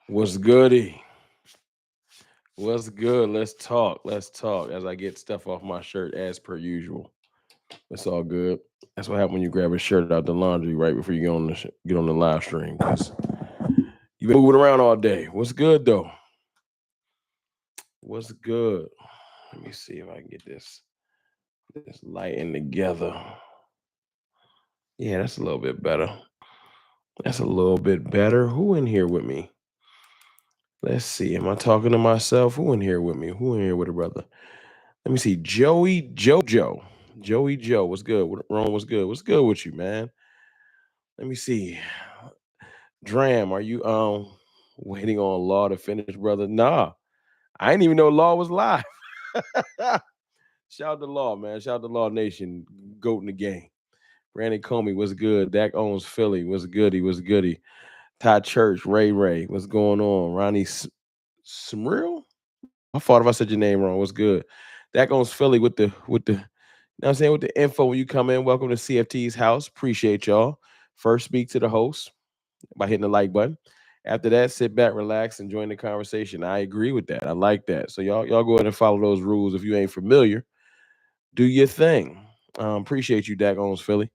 What's goody? What's good? Let's talk. Let's talk as I get stuff off my shirt as per usual. It's all good. That's what happens when you grab a shirt out the laundry right before you get on the live stream because you've been moving around all day. What's good though? What's good? Let me see if I can get this lighting together. Yeah, that's a little bit better. That's a little bit better. Who in here with me? Let's see. Am I talking to myself? Who in here with me? Who in here with a brother? Let me see. Joey Jojo. Joey Joe. What's good? Ron, what's good? What's good with you, man? Let me see. Dram, are you waiting on Law to finish, brother? Nah. I didn't even know Law was live. Shout out to Law, man. Shout out to Law Nation. Goat in the game. Brandon Comey, what's good? Dak owns Philly. What's goody? What's goody? Todd Church, Ray, what's going on? Ronnie Smrill? My fault if I said your name wrong. What's good? Dak owns Philly with the know what I'm saying? With the info when you come in, welcome to CFT's house. Appreciate y'all. First, speak to the host by hitting the like button. After that, sit back, relax, and join the conversation. I agree with that. I like that. So y'all go ahead and follow those rules. If you ain't familiar, do your thing. Appreciate you, Dak owns Philly.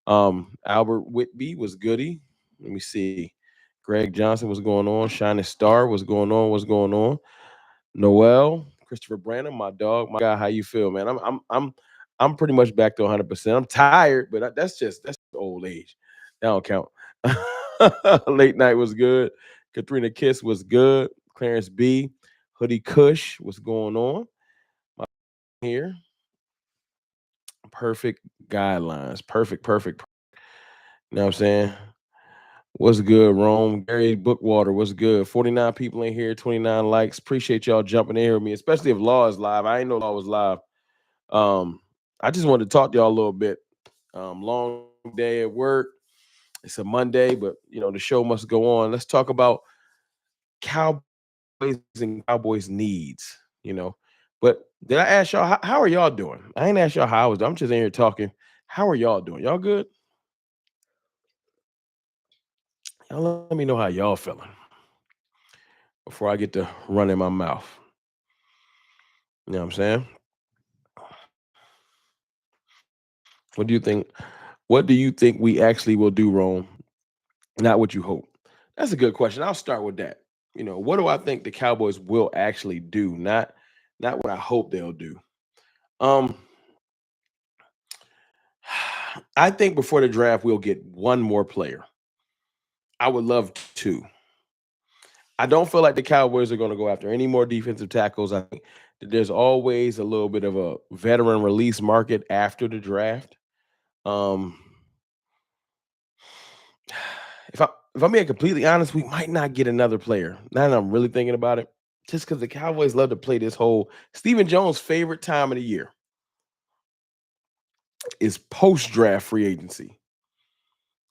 Albert Whitby was goody. Let me see. Greg Johnson, what's going on? Shining Star, what's going on? What's going on? Noel, Christopher Brandon, my dog, my guy. How you feel, man? I'm pretty much back to 100%. I'm tired, but that's old age. That don't count. Late night was good. Katrina Kiss was good. Clarence B, Hoodie Kush, what's going on? My here, perfect guidelines, perfect. You know what I'm saying? What's good, Rome? Gary Bookwater, what's good? 49 people in here, 29 likes. Appreciate y'all jumping in here with me, especially if Law is live. I ain't know Law was live. Um, I just wanted to talk to y'all a little bit. Long day at work. It's a Monday, but the show must go on. Let's talk about Cowboys and Cowboys needs. But did I ask y'all how are y'all doing? I ain't asked y'all how I was doing. I'm just in here talking. How are y'all doing? Y'all good? Y'all let me know how y'all feeling before I get to running my mouth. You know what I'm saying? What do you think? What do you think we actually will do, Rome? Not what you hope. That's a good question. I'll start with that. What do I think the Cowboys will actually do? Not what I hope they'll do. Um, I think before the draft we'll get one more player. I would love two. I don't feel like the Cowboys are going to go after any more defensive tackles. I think that there's always a little bit of a veteran release market after the draft. Um, if I'm being completely honest, we might not get another player. Now that I'm really thinking about it, just because the Cowboys love to play this whole Stephen Jones' favorite time of the year is post-draft free agency.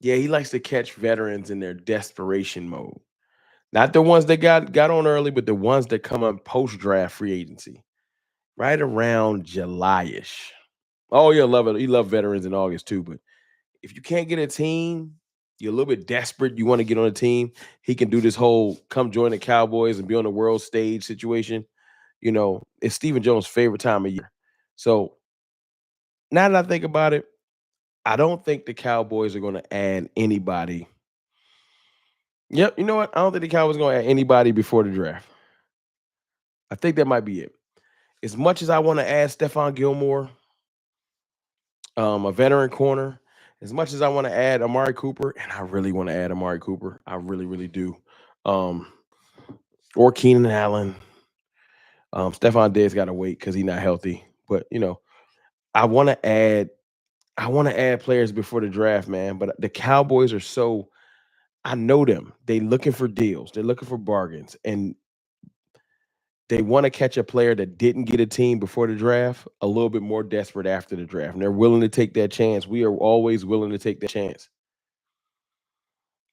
Yeah, he likes to catch veterans in their desperation mode. Not the ones that got on early, but the ones that come on post-draft free agency, right around July-ish. Oh, you'll love it. You love veterans in August too, but if you can't get a team, you're a little bit desperate, you want to get on a team, he can do this whole come join the Cowboys and be on the world stage situation. It's Stephen Jones' favorite time of year. So now that I think about it, I don't think the Cowboys are going to add anybody. Yep, you know what? I don't think the Cowboys are going to add anybody before the draft. I think that might be it. As much as I want to add Stephon Gilmore, a veteran corner, as much as I want to add Amari Cooper, and I really want to add Amari Cooper, I really, really do. Um, or Keenan Allen. Stephon Diggs got to wait because he's not healthy. But I want to add, players before the draft, man. But the Cowboys are so, I know them. They looking for deals. They're looking for bargains, and they want to catch a player that didn't get a team before the draft, a little bit more desperate after the draft. And they're willing to take that chance. We are always willing to take that chance.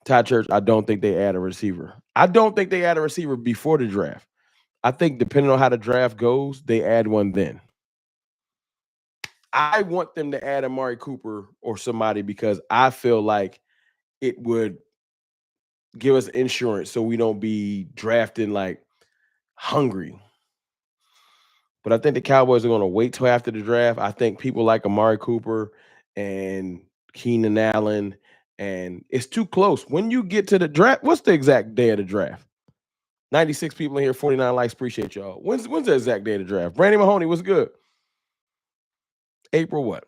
Todd Church, I don't think they add a receiver. I don't think they add a receiver before the draft. I think depending on how the draft goes, they add one then. I want them to add Amari Cooper or somebody because I feel like it would give us insurance so we don't be drafting like hungry. But I think the Cowboys are going to wait till after the draft. I think people like Amari Cooper and Keenan Allen, and it's too close. When you get to the draft, what's the exact day of the draft? 96 people in here, 49 likes. Appreciate y'all. When's the exact day of the draft? Brandy Mahoney, what's good? April what?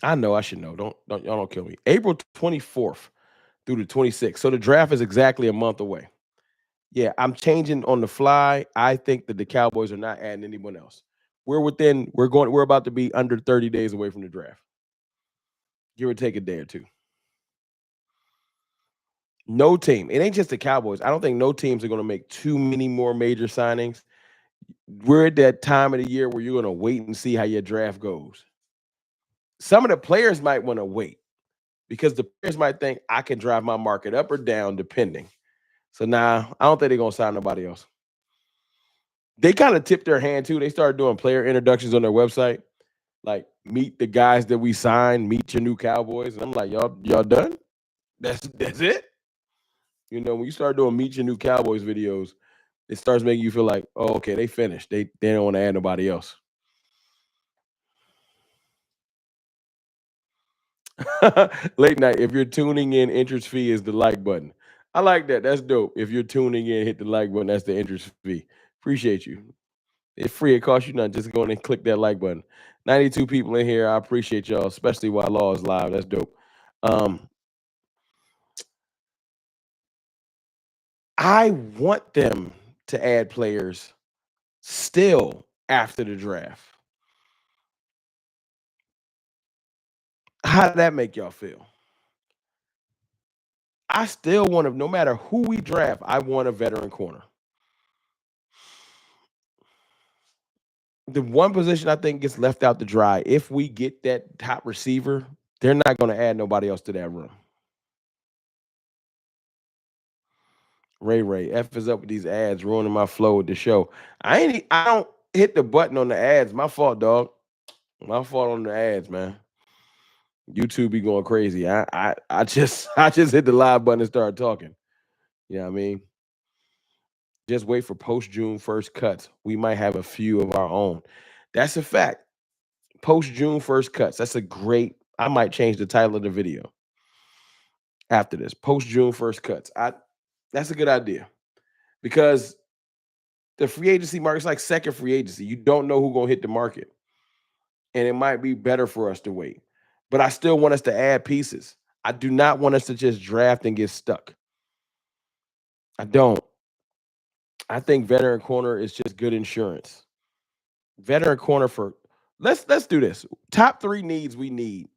I know I should know. Don't y'all don't kill me. April 24th through the 26th. So the draft is exactly a month away. Yeah, I'm changing on the fly. I think that the Cowboys are not adding anyone else. We're about to be under 30 days away from the draft. Give or take a day or two. No team. It ain't just the Cowboys. I don't think no teams are going to make too many more major signings. We're at that time of the year where you're going to wait and see how your draft goes. Some of the players might want to wait because the players might think I can drive my market up or down depending. So now I don't think they're going to sign nobody else. They kind of tipped their hand too. They started doing player introductions on their website. Like, meet the guys that we signed, meet your new Cowboys. And I'm like, y'all done? That's it? You know, when you start doing meet your new Cowboys videos, it starts making you feel like, oh, okay, they finished. They don't want to add nobody else. Late night. If you're tuning in, entrance fee is the like button. I like that. That's dope. If you're tuning in, hit the like button. That's the entrance fee. Appreciate you. It's free. It costs you nothing. Just go in and click that like button. 92 people in here. I appreciate y'all, especially while Law is live. That's dope. I want them to add players still after the draft. How did that make y'all feel? I still want to, no matter who we draft, I want a veteran corner. The one position I think gets left out to dry, if we get that top receiver, they're not going to add nobody else to that room. Ray, F is up with these ads, ruining my flow with the show. I don't hit the button on the ads. My fault, dog. My fault on the ads, man. YouTube be going crazy. I just hit the live button and started talking. You know what I mean? Just wait for post June 1st cuts. We might have a few of our own. That's a fact. Post June 1st cuts. That's a great. I might change the title of the video after this. Post June 1st cuts. That's a good idea because the free agency market is like second free agency. You don't know who's gonna hit the market, and it might be better for us to wait. But I still want us to add pieces. I do not want us to just draft and get stuck. I don't. I think veteran corner is just good insurance. Veteran corner for let's do this. Top 3 needs we need.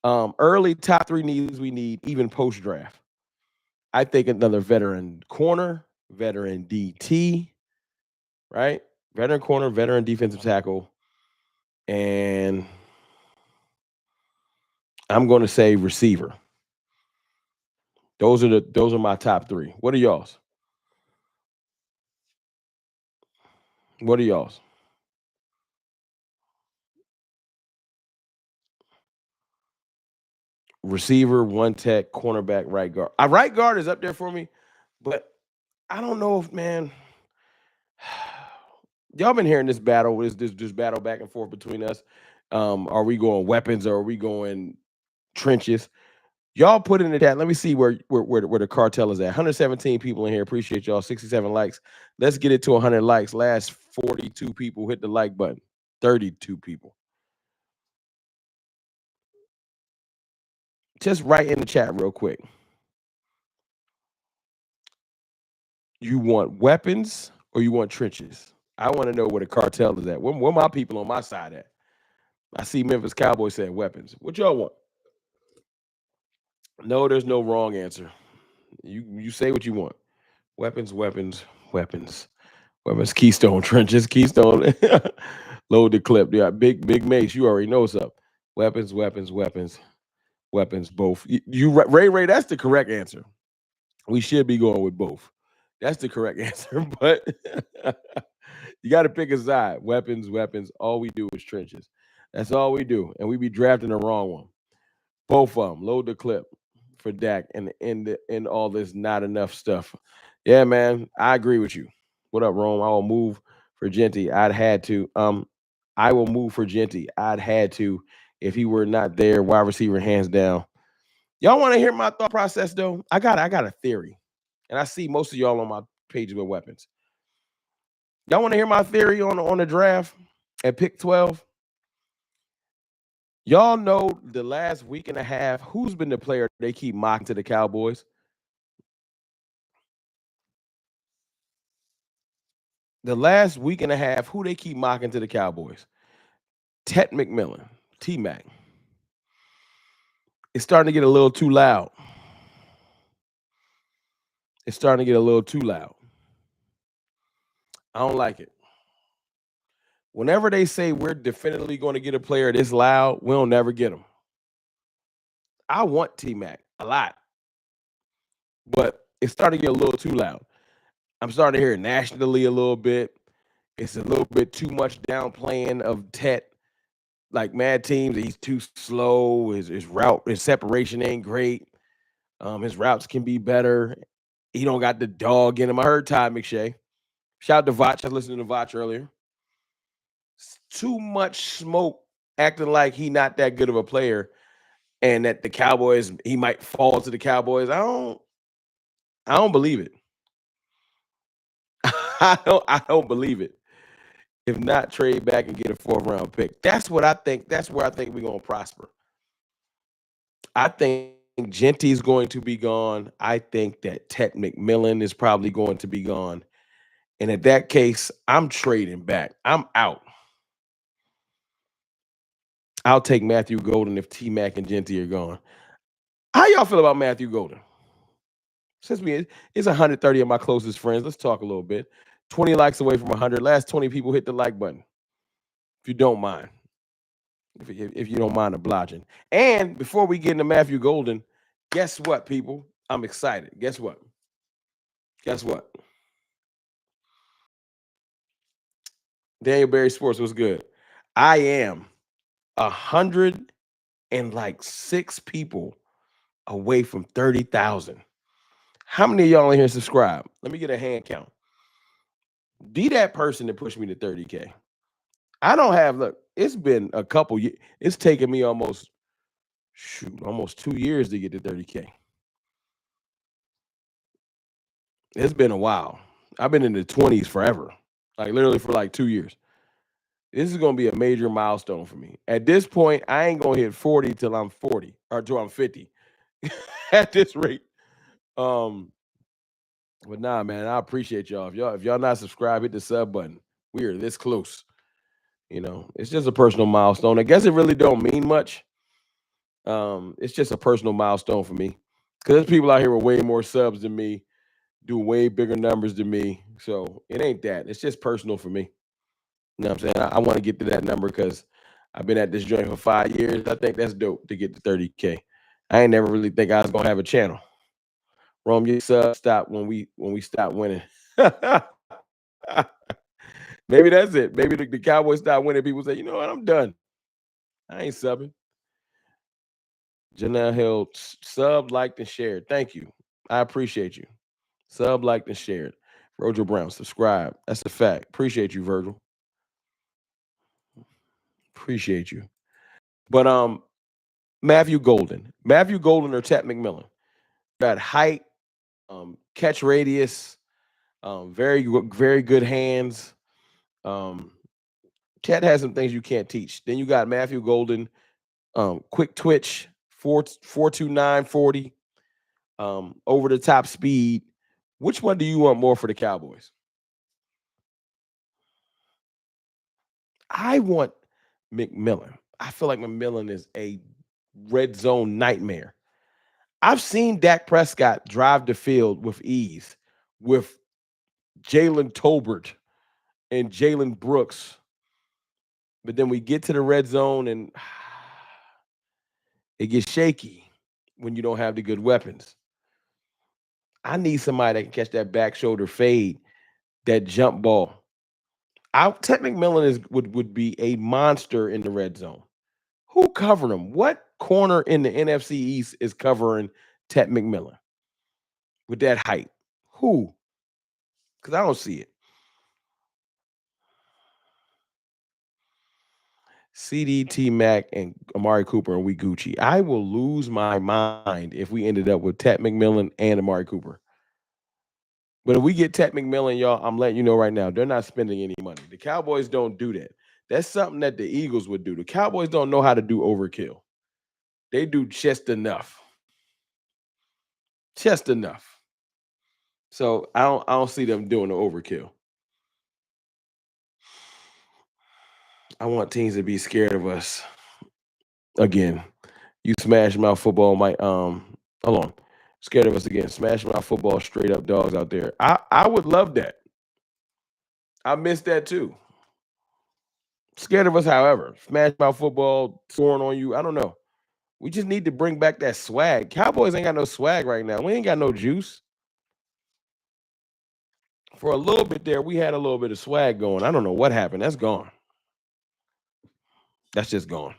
Early top 3 needs we need, even post draft. I think another veteran corner, veteran DT, right? Veteran corner, veteran defensive tackle, and I'm going to say receiver. Those are my top 3. What are y'all's? What are y'all's? Receiver, one tech, cornerback, right guard. Right guard is up there for me, but I don't know if, man. Y'all been hearing this battle, this battle back and forth between us. Are we going weapons or are we going trenches? Y'all put in the chat. Let me see where the cartel is at. 117 people in here. Appreciate y'all. 67 likes. Let's get it to 100 likes. Last 42 people hit the like button. 32 people. Just write in the chat real quick. You want weapons or you want trenches? I want to know where the cartel is at. Where my people on my side at? I see Memphis Cowboys saying weapons. What y'all want? No, there's no wrong answer. You say what you want. Weapons. Keystone trenches. Keystone. Load the clip. Yeah, big mace. You already know what's up. Weapons. Both. Ray. That's the correct answer. We should be going with both. That's the correct answer. But you got to pick a side. Weapons. All we do is trenches. That's all we do, and we be drafting the wrong one. Both of them. Load the clip for Dak and all this not enough stuff. Yeah, man, I agree with you. What up, Rome? I will move for Genty. I'd had to. I will move for Genty. I'd had to if he were not there. Wide receiver, hands down. Y'all want to hear my thought process though? I got a theory, and I see most of y'all on my page with weapons. Y'all want to hear my theory on the draft at pick 12? Y'all know the last week and a half, who's been the player they keep mocking to the Cowboys? The last week and a half, who they keep mocking to the Cowboys? Ted McMillan, T-Mac. It's starting to get a little too loud. It's starting to get a little too loud. I don't like it. Whenever they say we're definitively going to get a player this loud, we'll never get them. I want T-Mac a lot, but it's starting to get a little too loud. I'm starting to hear it nationally a little bit. It's a little bit too much downplaying of Tet. Like mad teams, he's too slow. His route, his separation ain't great. His routes can be better. He don't got the dog in him. I heard Todd McShay. Shout out to Vach. I was listening to Vach earlier. It's too much smoke acting like he not that good of a player and that the Cowboys, he might fall to the Cowboys. I don't believe it. I don't believe it. If not, trade back and get a 4th round pick. That's what I think. That's where I think we're gonna prosper. I think Genty's going to be gone. I think that Ted McMillan is probably going to be gone. And in that case, I'm trading back. I'm out. I'll take Matthew Golden if T-Mac and Genty are gone. How y'all feel about Matthew Golden? Since it's 130 of my closest friends, let's talk a little bit. 20 likes away from 100. Last 20 people hit the like button. If you don't mind. If you don't mind obliging. And before we get into Matthew Golden, guess what, people? I'm excited. Guess what? Guess what? Daniel Berry Sports was good. I am 106 people away from 30,000. How many of y'all in here subscribe? Let me get a hand count. Be that person that pushed me to 30K. I don't have, look, it's been a couple years. It's taken me almost 2 years to get to 30K. It's been a while. I've been in the 20s forever, like literally for like 2 years. This is going to be a major milestone for me. At this point, I ain't going to hit 40 till I'm 40 or till I'm 50 at this rate. But nah, man, I appreciate y'all. If y'all not subscribed, hit the sub button. We are this close. You know, it's just a personal milestone. I guess it really don't mean much. It's just a personal milestone for me because there's people out here with way more subs than me, do way bigger numbers than me. So it ain't that. It's just personal for me. You know what I'm saying? I want to get to that number because I've been at this joint for 5 years. I think that's dope to get to 30K. I ain't never really think I was gonna have a channel. Rome, your sub stop when we stop winning. Maybe that's it. Maybe the Cowboys stop winning. People say, you know what, I'm done. I ain't subbing. Janelle Hill, sub, liked, and shared. Thank you. I appreciate you. Sub, liked, and shared. Virgil Brown, subscribe. That's a fact. Appreciate you, Virgil. Appreciate you. But Matthew Golden or Ted McMillan. Got height, catch radius, very good hands. Ted has some things you can't teach. Then you got Matthew Golden, quick twitch, 4.29 40, over the top speed. Which one do you want more for the Cowboys? I want McMillan. I feel like McMillan is a red zone nightmare. I've seen Dak Prescott drive the field with ease with Jalen Tolbert and Jalen Brooks. But then we get to the red zone and it gets shaky when you don't have the good weapons. I need somebody that can catch that back shoulder fade, that jump ball. Ted McMillan would be a monster in the red zone. Who covered him? What corner in the NFC East is covering Ted McMillan with that height? Who? Because I don't see it. CDT Mac and Amari Cooper and we Gucci. I will lose my mind if we ended up with Ted McMillan and Amari Cooper. But if we get Ted McMillan, y'all, I'm letting you know right now, they're not spending any money. The Cowboys don't do that. That's something that the Eagles would do. The Cowboys don't know how to do overkill. They do just enough. Just enough. So I don't see them doing the overkill. I want teams to be scared of us. Again, you smash mouth football might hold on. Scared of us again. Smash mouth football straight up dogs out there. I would love that. I miss that too. Scared of us, however. Smash mouth football, scoring on you. I don't know. We just need to bring back that swag. Cowboys ain't got no swag right now. We ain't got no juice. For a little bit there, we had a little bit of swag going. I don't know what happened. That's gone. That's just gone.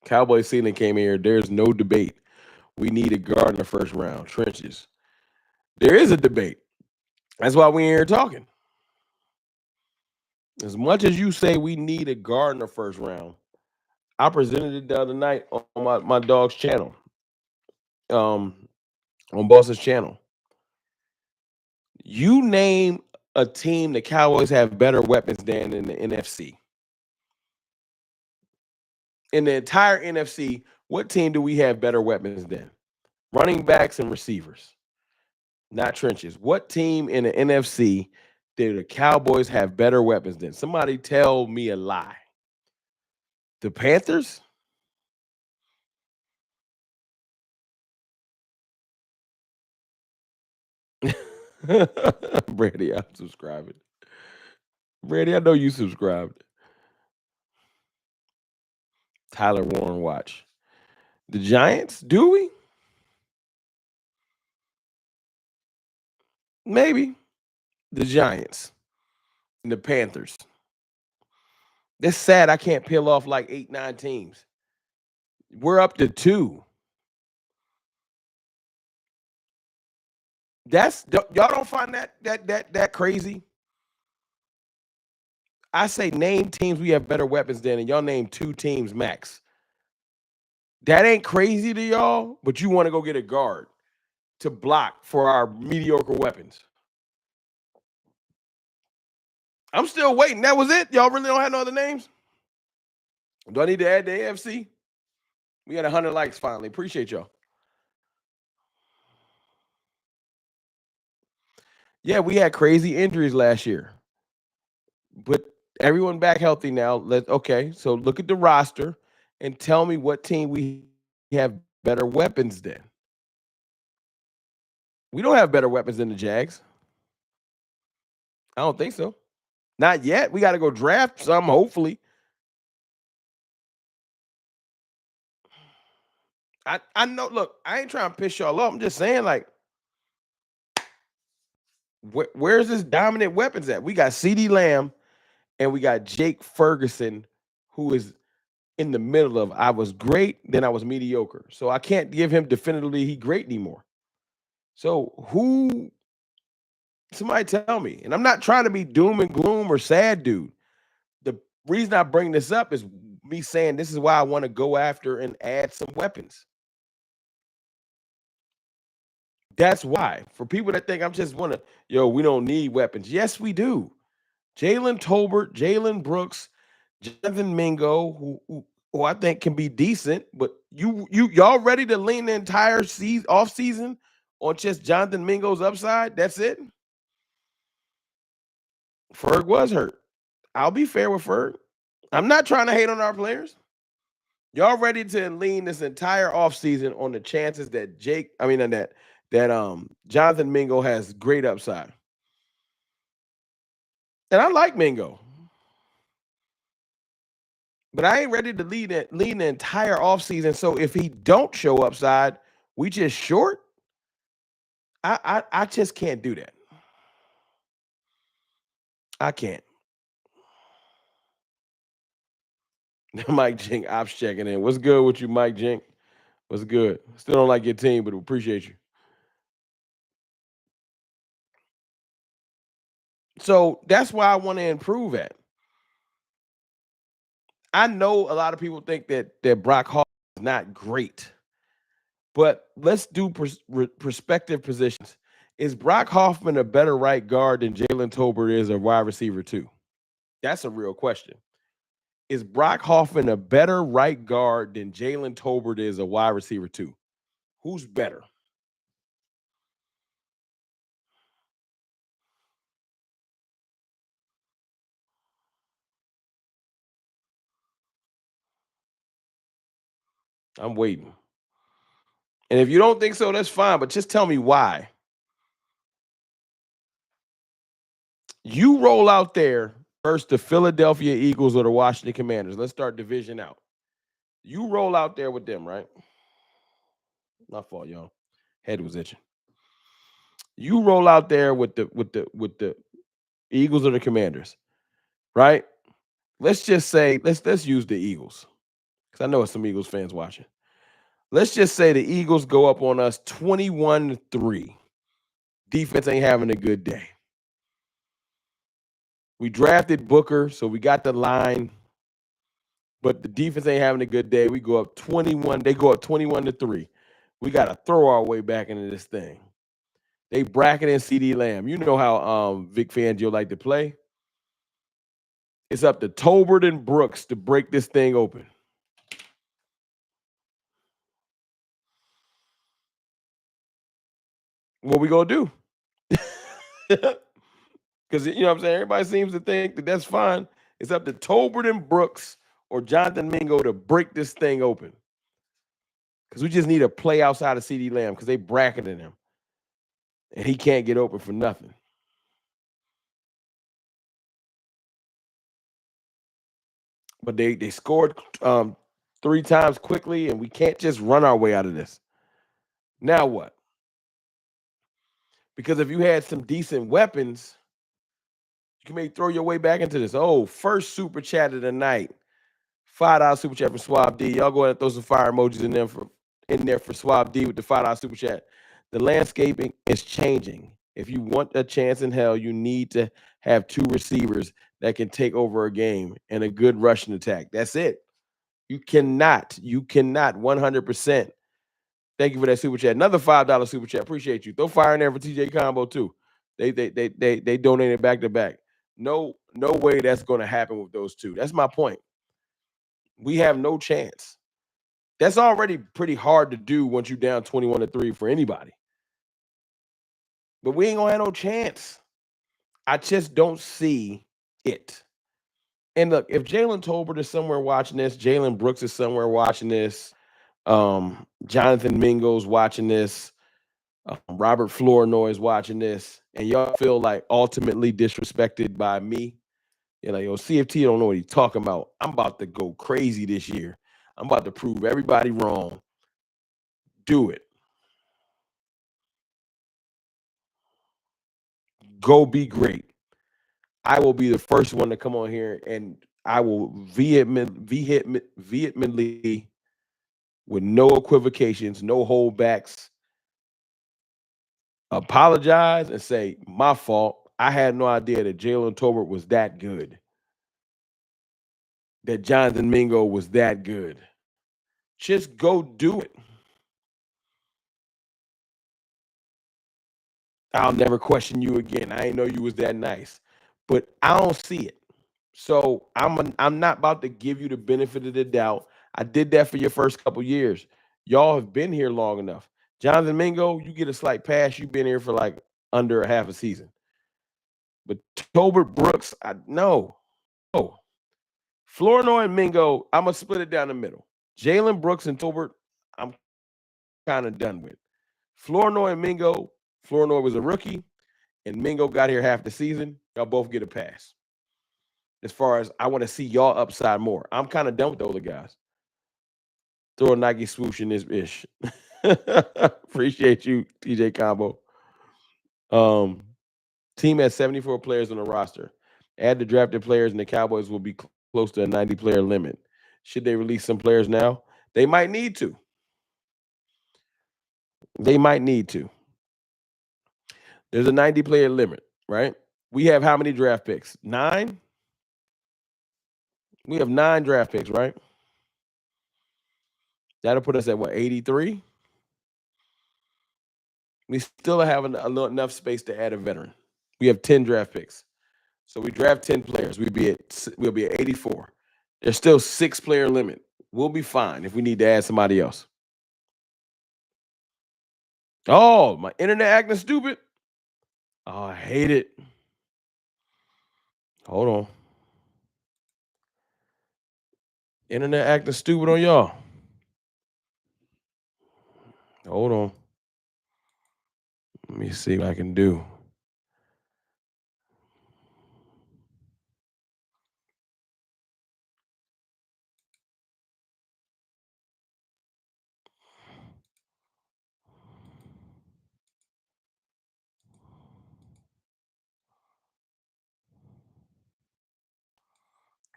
Cowboys ceiling came here. There's no debate. We need a guard in the first round. Trenches. There is a debate. That's why we ain't here talking. As much as you say we need a guard in the first round, I presented it the other night on my dog's channel. On Boss's channel. You name a team the Cowboys have better weapons than in the NFC. In the entire NFC, what team do we have better weapons than? Running backs and receivers, not trenches. What team in the NFC do the Cowboys have better weapons than? Somebody tell me a lie. The Panthers? Brady, I'm subscribing. Brady, I know you subscribed. Tyler Warren, watch. The Giants? Do we? Maybe. The Giants and the Panthers. That's sad. I can't peel off like 8, 9 teams. We're up to 2. Y'all don't find that crazy? I say name teams we have better weapons than, and y'all name 2 teams max. That ain't crazy to y'all, but you want to go get a guard to block for our mediocre weapons. I'm still waiting. That was it? Y'all really don't have no other names? Do I need to add the AFC? We had 100 likes finally. Appreciate y'all. Yeah, we had crazy injuries last year. But everyone back healthy now. Okay, so look at the roster and tell me what team we have better weapons than. We don't have better weapons than the Jags. I don't think so. Not yet. We got to go draft some, hopefully. I know. Look, I ain't trying to piss y'all off. I'm just saying, like, where's this dominant weapons at? We got CeeDee Lamb and we got Jake Ferguson, who is in the middle of I was great, then I was mediocre. So I can't give him definitively he great anymore. So who? Somebody tell me. And I'm not trying to be doom and gloom or sad, dude. The reason I bring this up is me saying this is why I want to go after and add some weapons. That's why. For people that think I'm just want to, we don't need weapons. Yes, we do. Jalen Tolbert, Jalen Brooks, Jonathan Mingo, who I think can be decent, but y'all ready to lean the entire off season on just Jonathan Mingo's upside? That's it. Ferg was hurt. I'll be fair with Ferg. I'm not trying to hate on our players. Y'all ready to lean this entire offseason on the chances that Jonathan Mingo has great upside. And I like Mingo. But I ain't ready to lead the entire offseason. So if he don't show upside, we just short. I just can't do that. I can't. Mike Jink, ops checking in. What's good with you, Mike Jink? What's good? Still don't like your team, but appreciate you. So that's why I want to improve at. I know a lot of people think that Brock Hall is not great, but let's do perspective positions. Is Brock Hoffman a better right guard than Jalen Tolbert is a wide receiver too? That's a real question. Is Brock Hoffman a better right guard than Jalen Tolbert is a wide receiver too? Who's better? I'm waiting. And if you don't think so, that's fine, but just tell me why. You roll out there versus the Philadelphia Eagles or the Washington Commanders. Let's start division out. You roll out there with them, right? My fault, y'all. Head was itching. You roll out there with the Eagles or the Commanders, right? Let's just say let's use the Eagles because I know some Eagles fans watching. Let's just say the Eagles go up on us 21-3. Defense ain't having a good day. We drafted Booker, so we got the line, but the defense ain't having a good day. We go up 21. They go up 21-3. We got to throw our way back into this thing. They bracketing CD Lamb. You know how Vic Fangio like to play. It's up to Tolbert and Brooks to break this thing open. What we gonna do? Because you know what I'm saying? Everybody seems to think that that's fine. It's up to Tolbert and Brooks or Jonathan Mingo to break this thing open. Because we just need a play outside of CD Lamb because they bracketed him. And he can't get open for nothing. But they scored 3 times quickly, and we can't just run our way out of this. Now what? Because if you had some decent weapons, you can maybe throw your way back into this. Oh, first super chat of the night. $5 super chat from Swab D. Y'all go ahead and throw some fire emojis in there for Swab D with the $5 super chat. The landscaping is changing. If you want a chance in hell, you need to have 2 receivers that can take over a game and a good rushing attack. That's it. You cannot 100%. Thank you for that super chat. Another $5 super chat. Appreciate you. Throw fire in there for TJ Combo too. They donated back to back. No way that's going to happen with those two. That's my point. We have no chance. That's already pretty hard to do once you're down 21-3 for anybody. But we ain't gonna have no chance. I just don't see it. And look, if Jalen Tolbert is somewhere watching this, Jalen Brooks is somewhere watching this, Jonathan Mingo's watching this, Robert Flournoy is watching this, and y'all feel like ultimately disrespected by me, you're like, yo, CFT don't know what he's talking about. I'm about to go crazy this year. I'm about to prove everybody wrong. Do it. Go be great. I will be the first one to come on here and I will vehemently, with no equivocations, no holdbacks, apologize and say, my fault. I had no idea that Jalen Tolbert was that good, that Jonathan Mingo was that good. Just go do it. I'll never question you again. I didn't know you was that nice. But I don't see it. So I'm not about to give you the benefit of the doubt. I did that for your first couple years. Y'all have been here long enough. Jonathan Mingo, you get a slight pass. You've been here for like under a half a season. But Tolbert Brooks, no. Oh, Flournoy and Mingo, I'm gonna split it down the middle. Jalen Brooks and Tolbert, I'm kind of done with. Flournoy and Mingo, Flournoy was a rookie, and Mingo got here half the season. Y'all both get a pass. As far as I want to see y'all upside more. I'm kind of done with the older guys. Throw a Nike swoosh in this ish. Appreciate you, TJ Combo. Team has 74 players on the roster. Add the drafted players, and the Cowboys will be close to a 90-player limit. Should they release some players now? They might need to. They might need to. There's a 90-player limit, right? We have how many draft picks? 9? We have 9 draft picks, right? That'll put us at what, 83? We still have enough space to add a veteran. We have 10 draft picks. So we draft 10 players. We'll be at 84. There's still 6-player limit. We'll be fine if we need to add somebody else. Oh, my internet acting stupid. Oh, I hate it. Hold on. Internet acting stupid on y'all. Hold on. Let me see what I can do.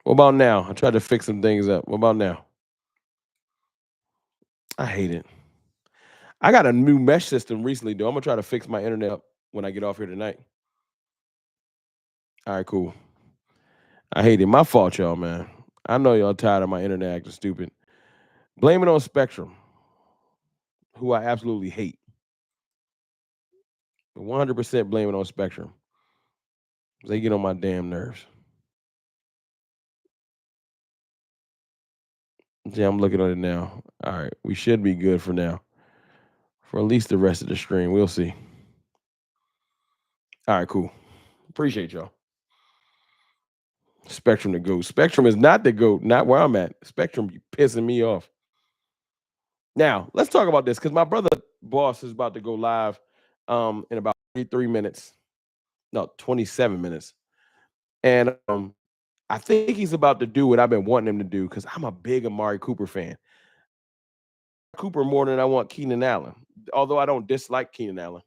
What about now? I tried to fix some things up. What about now? I hate it. I got a new mesh system recently, though. I'm gonna try to fix my internet up when I get off here tonight. All right, cool. I hate it. My fault, y'all, man. I know y'all tired of my internet acting stupid. Blame it on Spectrum, who I absolutely hate. 100% blame it on Spectrum. They get on my damn nerves. Yeah, I'm looking at it now. All right, we should be good for now. For at least the rest of the stream. We'll see. All right, cool. Appreciate y'all. Spectrum the GOAT. Spectrum is not the GOAT, not where I'm at. Spectrum be pissing me off. Now, let's talk about this because my brother boss is about to go live in about 33 minutes. No, 27 minutes. And I think he's about to do what I've been wanting him to do because I'm a big Amari Cooper fan. Cooper more than I want Keenan Allen, although I don't dislike Keenan Allen.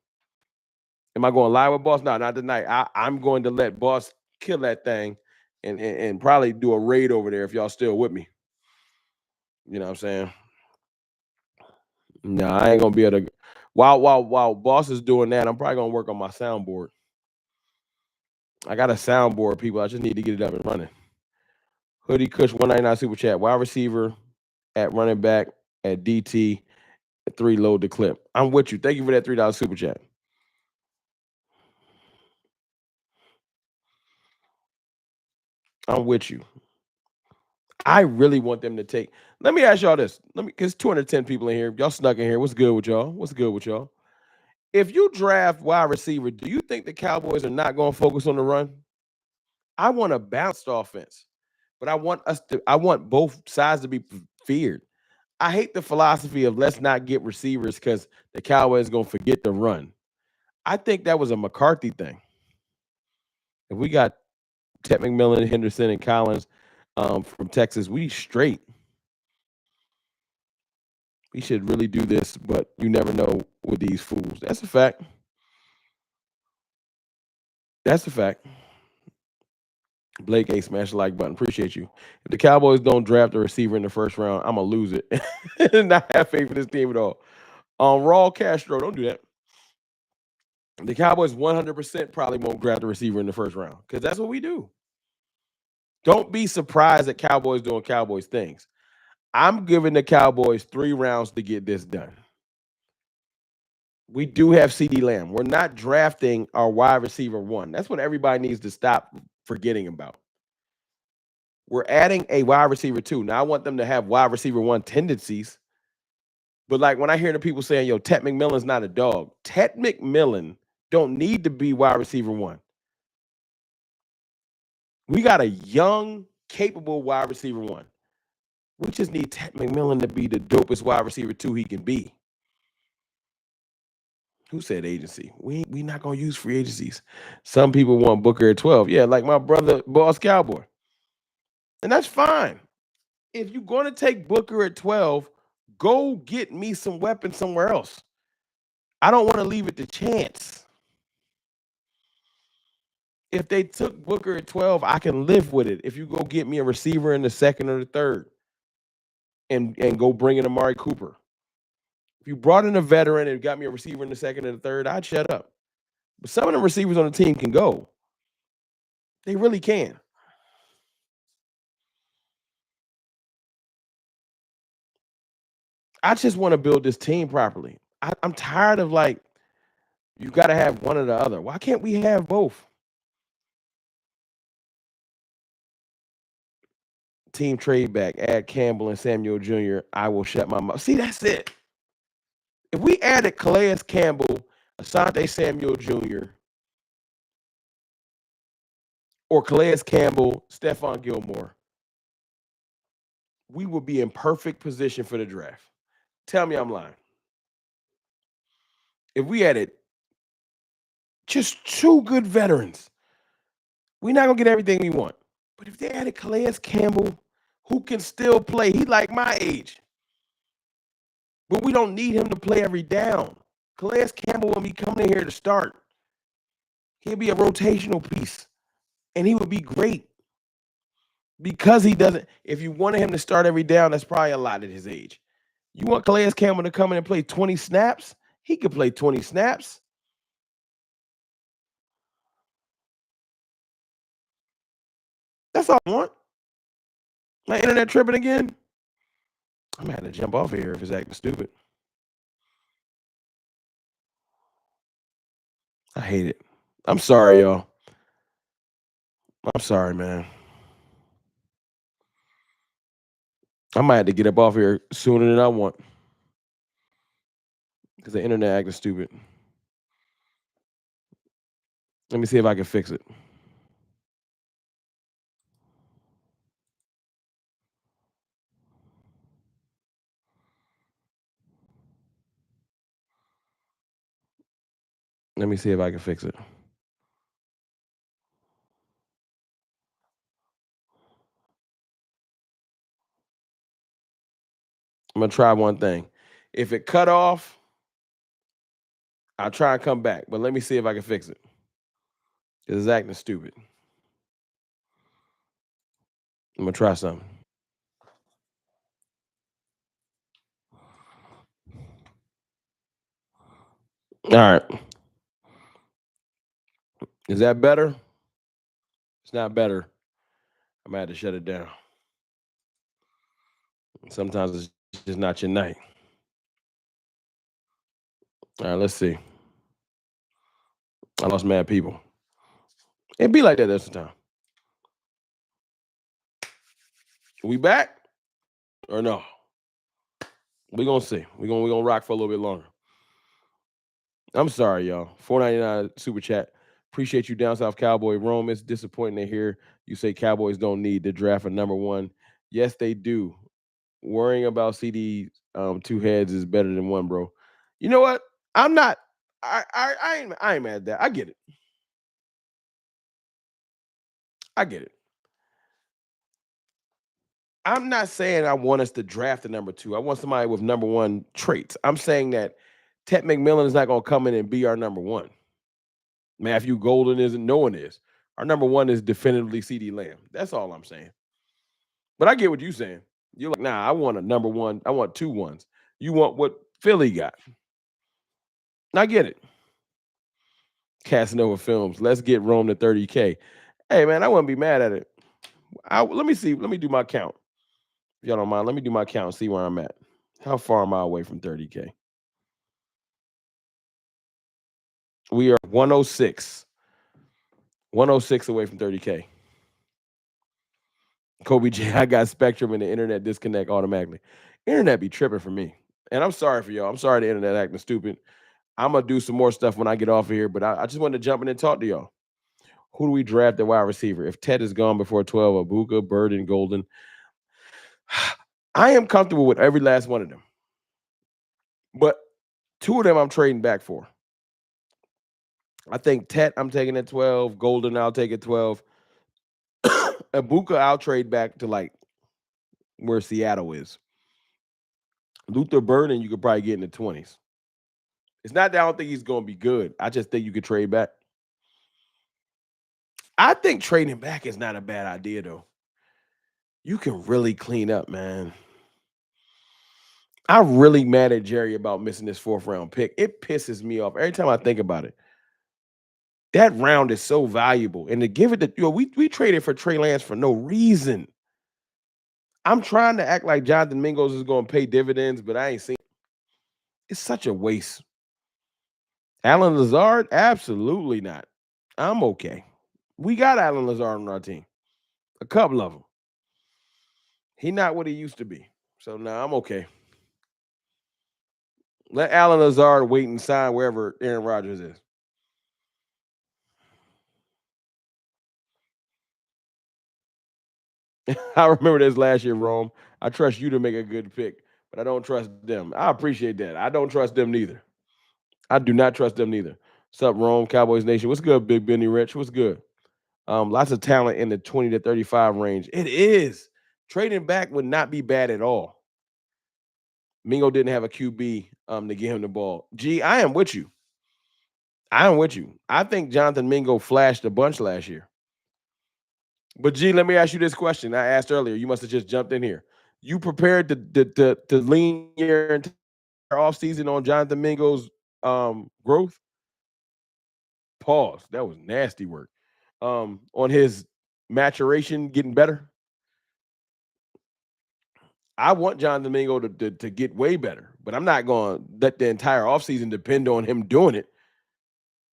Am I going live with Boss? No, not tonight. I'm going to let Boss kill that thing and probably do a raid over there if y'all still with me. You know what I'm saying? No, I ain't gonna be able to. While Boss is doing that, I'm probably gonna work on my soundboard. I got a soundboard, people. I just need to get it up and running. Hoodie Kush 199 super chat. Wide receiver at running back at DT at 3 load the clip. I'm with you. Thank you for that $3 super chat. I'm with you. I really want them to take. Let me ask y'all this. Because 210 people in here. Y'all snuck in here. What's good with y'all? What's good with y'all? If you draft wide receiver, do you think the Cowboys are not going to focus on the run? I want a balanced offense, but I want both sides to be feared. I hate the philosophy of let's not get receivers because the Cowboys going to forget the run. I think that was a McCarthy thing. If we got Ted McMillan, Henderson, and Collins from Texas, we straight. We should really do this, but you never know with these fools. That's a fact. That's a fact. Blake A, smash the like button. Appreciate you. If the Cowboys don't draft a receiver in the first round, I'm going to lose it and not have faith in this team at all. Raul Castro, don't do that. The Cowboys 100% probably won't draft a receiver in the first round because that's what we do. Don't be surprised that Cowboys doing Cowboys things. I'm giving the Cowboys 3 rounds to get this done. We do have CeeDee Lamb. We're not drafting our wide receiver 1. That's what everybody needs to stop forgetting about. We're adding a wide receiver 2. Now, I want them to have wide receiver 1 tendencies. But like when I hear the people saying, yo, Ted McMillan's not a dog. Ted McMillan don't need to be wide receiver 1. We got a young, capable wide receiver 1. We just need Ted McMillan to be the dopest wide receiver 2 he can be. Who said agency? We not gonna use free agencies. Some people want Booker at 12. Yeah, like my brother, Boss Cowboy. And that's fine. If you're gonna take Booker at 12, go get me some weapons somewhere else. I don't want to leave it to chance. If they took Booker at 12, I can live with it. If you go get me a receiver in the second or the third. and go bring in Amari Cooper. If you brought in a veteran and got me a receiver in the second and the third, I'd shut up. But some of the receivers on the team can go. They really can. I just want to build this team properly. I'm tired of like, you got to have one or the other. Why can't we have both? Team trade back, add Campbell and Samuel Jr. I will shut my mouth. See, that's it. If we added Calais Campbell, Asante Samuel Jr., or Calais Campbell, Stephon Gilmore, we would be in perfect position for the draft. Tell me I'm lying. If we added just two good veterans, we're not going to get everything we want. But if they added Calais Campbell, who can still play, he like my age. But we don't need him to play every down. Calais Campbell will be coming in here to start. He'll be a rotational piece, and he would be great. Because he doesn't, if you wanted him to start every down, that's probably a lot at his age. You want Calais Campbell to come in and play 20 snaps? He could play 20 snaps. That's all I want. My internet tripping again? I'm going to have to jump off here if it's acting stupid. I hate it. I'm sorry, y'all. I'm sorry, man. I might have to get up off here sooner than I want because the internet acting stupid. Let me see if I can fix it. Let me see if I can fix it. I'm going to try one thing. If it cut off, I'll try and come back. But let me see if I can fix it. It's acting stupid. I'm going to try something. All right. Is that better? It's not better. I'm going to have to shut it down. Sometimes it's just not your night. All right, let's see. I lost mad people. It be like that this time. We back or no? We gonna see. We gonna rock for a little bit longer. I'm sorry, y'all. $4.99 super chat. Appreciate you, down south Cowboy Rome. It's disappointing to hear you say Cowboys don't need to draft a number one. Yes, they do. Worrying about CD two heads is better than one, bro. You know what? I'm not. I ain't mad at that. I get it. I get it. I'm not saying I want us to draft the number two. I want somebody with number one traits. I'm saying that Ted McMillan is not going to come in and be our number one. Matthew Golden isn't. No one is. Our number one is definitively CD Lamb. That's all I'm saying. But I get what you're saying. You're like, nah, I want a number one. I want two ones. You want what Philly got. I get it. Casanova Films. Let's get Rome to 30K. Hey, man, I wouldn't be mad at it. Let me see. Let me do my count. If y'all don't mind, let me do my count and see where I'm at. How far am I away from 30K? We are 106. 106 away from 30K. Kobe J, I got Spectrum and the internet disconnect automatically. Internet be tripping for me. And I'm sorry for y'all. I'm sorry the internet acting stupid. I'm going to do some more stuff when I get off of here, but I just wanted to jump in and talk to y'all. Who do we draft at wide receiver? If Ted is gone before 12, Abuka, Bird, and Golden, I am comfortable with every last one of them. But two of them I'm trading back for. I think Tet I'm taking at 12. Golden I'll take at 12. Abuka I'll trade back to like where Seattle is. Luther Burden you could probably get in the 20s. It's not that I don't think he's going to be good. I just think you could trade back. I think trading back is not a bad idea, though. You can really clean up, man. I'm really mad at Jerry about missing this 4th-round pick. It pisses me off every time I think about it. That round is so valuable, and to give it to we traded for Trey Lance for no reason. I'm trying to act like Jonathan Mingo's is going to pay dividends, but I ain't seen. It's such a waste. Alan Lazard, absolutely not. I'm okay. We got Alan Lazard on our team, a couple of them. He not what he used to be, so now I'm okay. Let Alan Lazard wait and sign wherever Aaron Rodgers is. I remember this last year, Rome. I trust you to make a good pick, but I don't trust them. I appreciate that. I don't trust them neither. I do not trust them neither. What's up, Rome? Cowboys Nation. What's good, Big Benny Rich? What's good? Lots of talent in the 20 to 35 range. It is. Trading back would not be bad at all. Mingo didn't have a QB to get him the ball. G, I am with you. I am with you. I think Jonathan Mingo flashed a bunch last year. But G, let me ask you this question. I asked earlier. You must have just jumped in here. You prepared to lean your entire offseason on Jonathan Mingo's growth? Pause. That was nasty work. On his maturation getting better. I want John Domingo to get way better, but I'm not going to let the entire offseason depend on him doing it.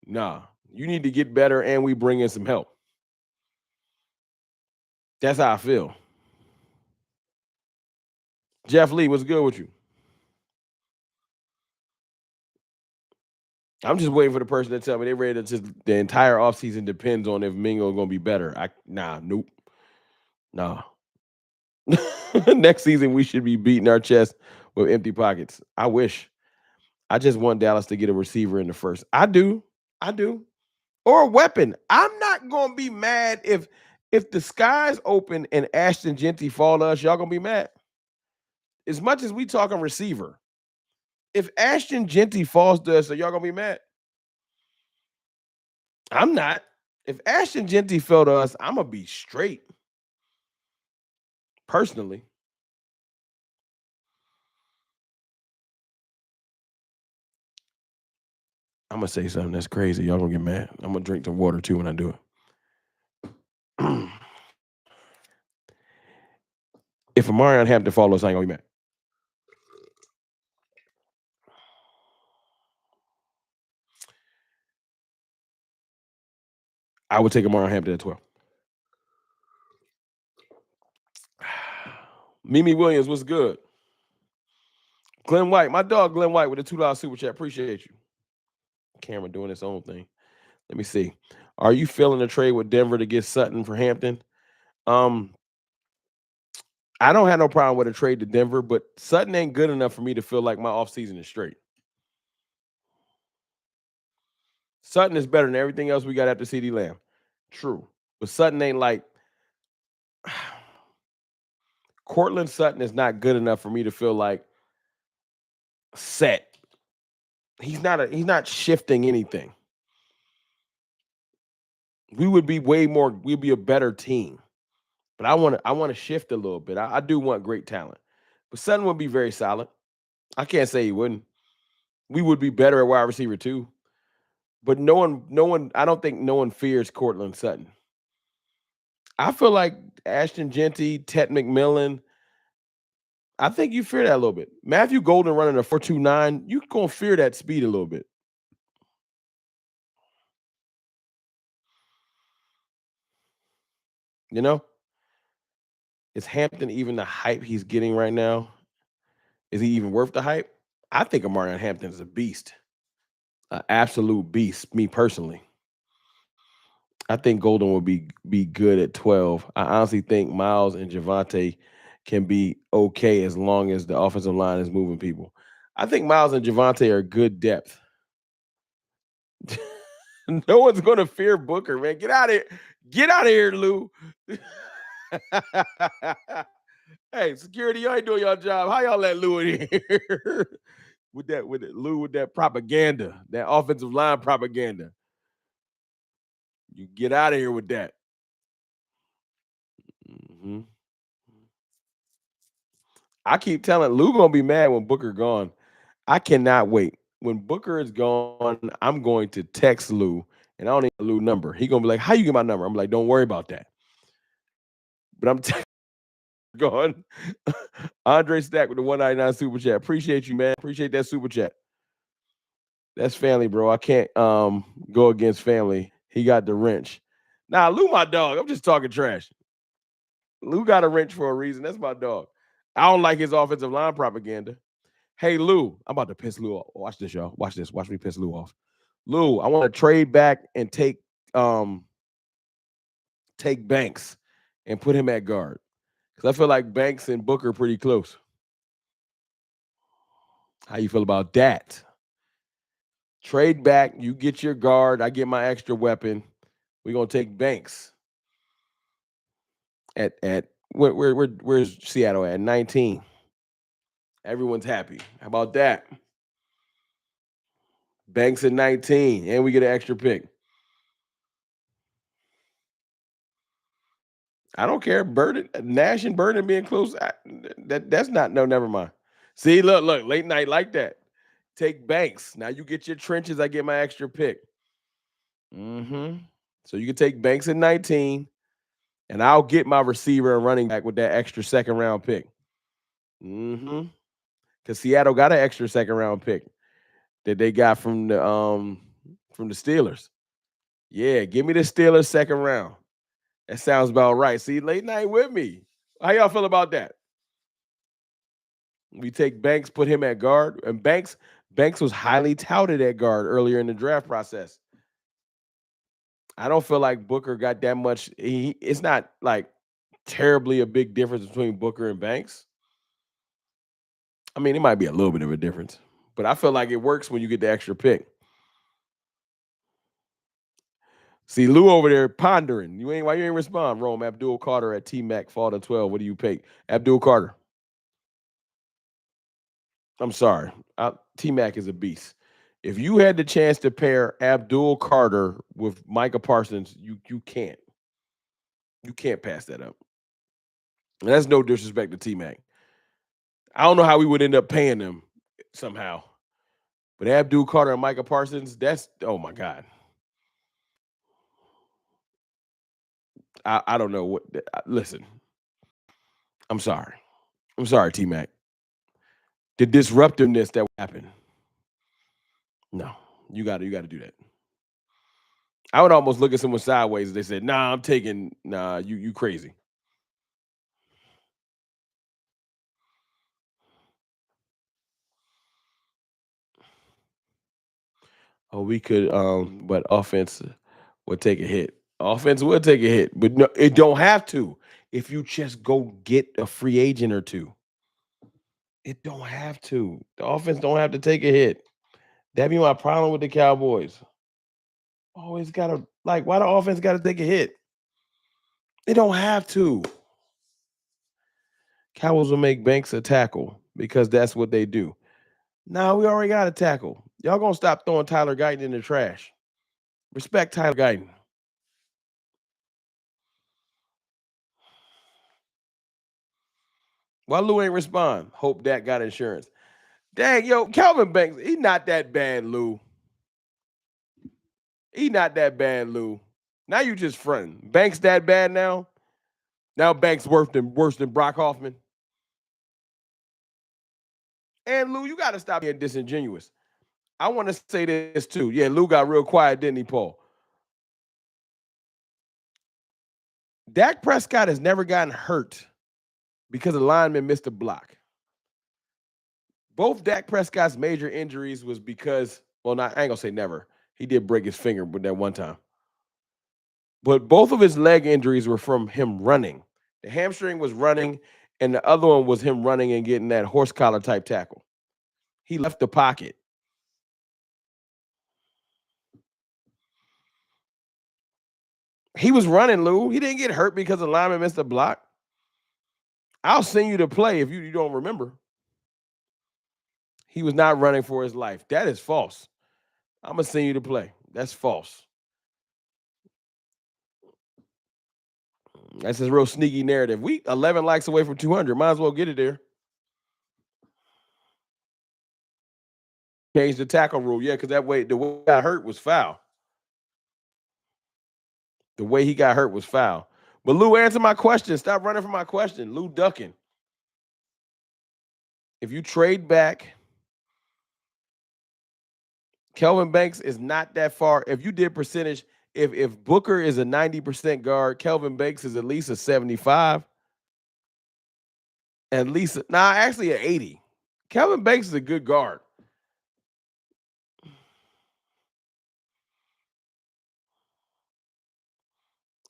Nah, you need to get better, and we bring in some help. That's how I feel. Jeff Lee, what's good with you? I'm just waiting for the person to tell me they're ready to just the entire offseason depends on if Mingo is going to be better. Nope. Nah. Next season, we should be beating our chest with empty pockets. I wish. I just want Dallas to get a receiver in the first. I do. Or a weapon. I'm not gonna be mad if the sky's open and Ashton Genty fall to us. Y'all gonna be mad. As much as we talking receiver, if Ashton Genty falls to us, are y'all gonna be mad? I'm not. If Ashton Genty fell to us, I'm gonna be straight. Personally, I'm gonna say something that's crazy. Y'all gonna get mad. I'm gonna drink some water too when I do it. If Amarion Hampton follows, I ain't gonna be mad. I would take Amarion Hampton at 12. Mimi Williams, what's good? Glenn White, my dog Glenn White with a $2 super chat. Appreciate you. Camera doing its own thing. Let me see. Are you feeling a trade with Denver to get Sutton for Hampton? I don't have no problem with a trade to Denver, but Sutton ain't good enough for me to feel like my offseason is straight. Sutton is better than everything else we got after CeeDee Lamb. True. But Sutton ain't like Cortland Sutton is not good enough for me to feel like set. He's not shifting anything. We would be we'd be a better team. But I want to shift a little bit. I do want great talent. But Sutton would be very solid. I can't say he wouldn't. We would be better at wide receiver too. But no one, I don't think no one fears Cortland Sutton. I feel like Ashton Genty, Ted McMillan, I think you fear that a little bit. Matthew Golden running a 4.29, you gonna fear that speed a little bit. You know? Is Hampton even the hype he's getting right now? Is he even worth the hype? I think Amarion Hampton is a beast. An absolute beast, me personally. I think Golden will be good at 12. I honestly think Miles and Javante can be okay as long as the offensive line is moving people. I think Miles and Javante are good depth. No one's gonna fear Booker, man. Get out of here. Get out of here, Lou. Hey, security, y'all ain't doing your job. How y'all let Lou in here? with that propaganda, that offensive line propaganda. You get out of here with that. Mhm. I keep telling Lou gonna be mad when Booker gone. I cannot wait. When Booker is gone, I'm going to text Lou, and I don't need a Lou number. He gonna be like, "How you get my number?" I'm like, "Don't worry about that." But I'm gone. Andre Stack with the 199 super chat. Appreciate you, man. Appreciate that super chat. That's family, bro. I can't go against family. He got the wrench. Nah, Lou, my dog. I'm just talking trash. Lou got a wrench for a reason. That's my dog. I don't like his offensive line propaganda. Hey, Lou, I'm about to piss Lou off. Watch this, y'all. Watch this. Watch me piss Lou off. Lou, I want to trade back and take Banks and put him at guard. Because I feel like Banks and Booker are pretty close. How you feel about that? Trade back, you get your guard, I get my extra weapon. We're gonna take Banks at where's Seattle at 19. Everyone's happy. How about that? Banks at 19, and we get an extra pick. I don't care. Burden, Nash and Burden being close. That's not no. Never mind. See, look, late night like that. Take Banks. Now you get your trenches. I get my extra pick. So you can take Banks at 19, and I'll get my receiver and running back with that extra second round pick. Because Seattle got an extra second round pick that they got from the Steelers. Yeah, give me the Steelers second round. That sounds about right. See, late night with me. How y'all feel about that? We take Banks, put him at guard, and Banks was highly touted at guard earlier in the draft process. I don't feel like Booker got that much. It's not like terribly a big difference between Booker and Banks. I mean, it might be a little bit of a difference, but I feel like it works when you get the extra pick. See Lou over there pondering. Why you ain't respond? Rome Abdul Carter at T Mac Fall 12. What do you pay? Abdul Carter. I'm sorry. T Mac is a beast. If you had the chance to pair Abdul Carter with Micah Parsons, you can't. You can't pass that up. And that's no disrespect to T Mac. I don't know how we would end up paying them somehow. But Abdul Carter and Micah Parsons, that's oh my God. I don't know what. Listen, I'm sorry. I'm sorry, T Mac. The disruptiveness that happened. No, you got to do that. I would almost look at someone sideways if they said, "Nah, I'm taking. Nah, you crazy." Oh, we could, but offense would take a hit. Offense would take a hit, but no, it don't have to. If you just go get a free agent or two, it don't have to. The offense don't have to take a hit. That be my problem with the Cowboys. Always gotta like, why the offense got to take a hit? They don't have to. Cowboys will make Banks a tackle because that's what they do. Nah, we already got a tackle. Y'all gonna stop throwing Tyler Guyton in the trash. Respect Tyler Guyton. Why Lou ain't respond? Hope Dak got insurance. Dang, yo, Calvin Banks, he not that bad, Lou. He not that bad, Lou. Now you just fronting. Banks that bad now? Now Banks worse than Brock Hoffman. And Lou, you got to stop being disingenuous. I want to say this too. Yeah, Lou got real quiet, didn't he, Paul? Dak Prescott has never gotten hurt because a lineman missed a block. Both Dak Prescott's major injuries was because, well, not I ain't gonna say never. He did break his finger with that one time. But both of his leg injuries were from him running. The hamstring was running, and the other one was him running and getting that horse collar type tackle. He left the pocket. He was running, Lou. He didn't get hurt because the lineman missed a block. I'll send you the play if you don't remember. He was not running for his life. That is false. I'm gonna send you the play. That's false. That's a real sneaky narrative. We 11 likes away from 200. Might as well get it there. Change the tackle rule, yeah, because that way the way he got hurt was foul. The way he got hurt was foul. But Lou, answer my question. Stop running from my question. Lou ducking. If you trade back, Kelvin Banks is not that far. If you did percentage, if Booker is a 90% guard, Kelvin Banks is at least a 75. At least actually an 80. Kelvin Banks is a good guard.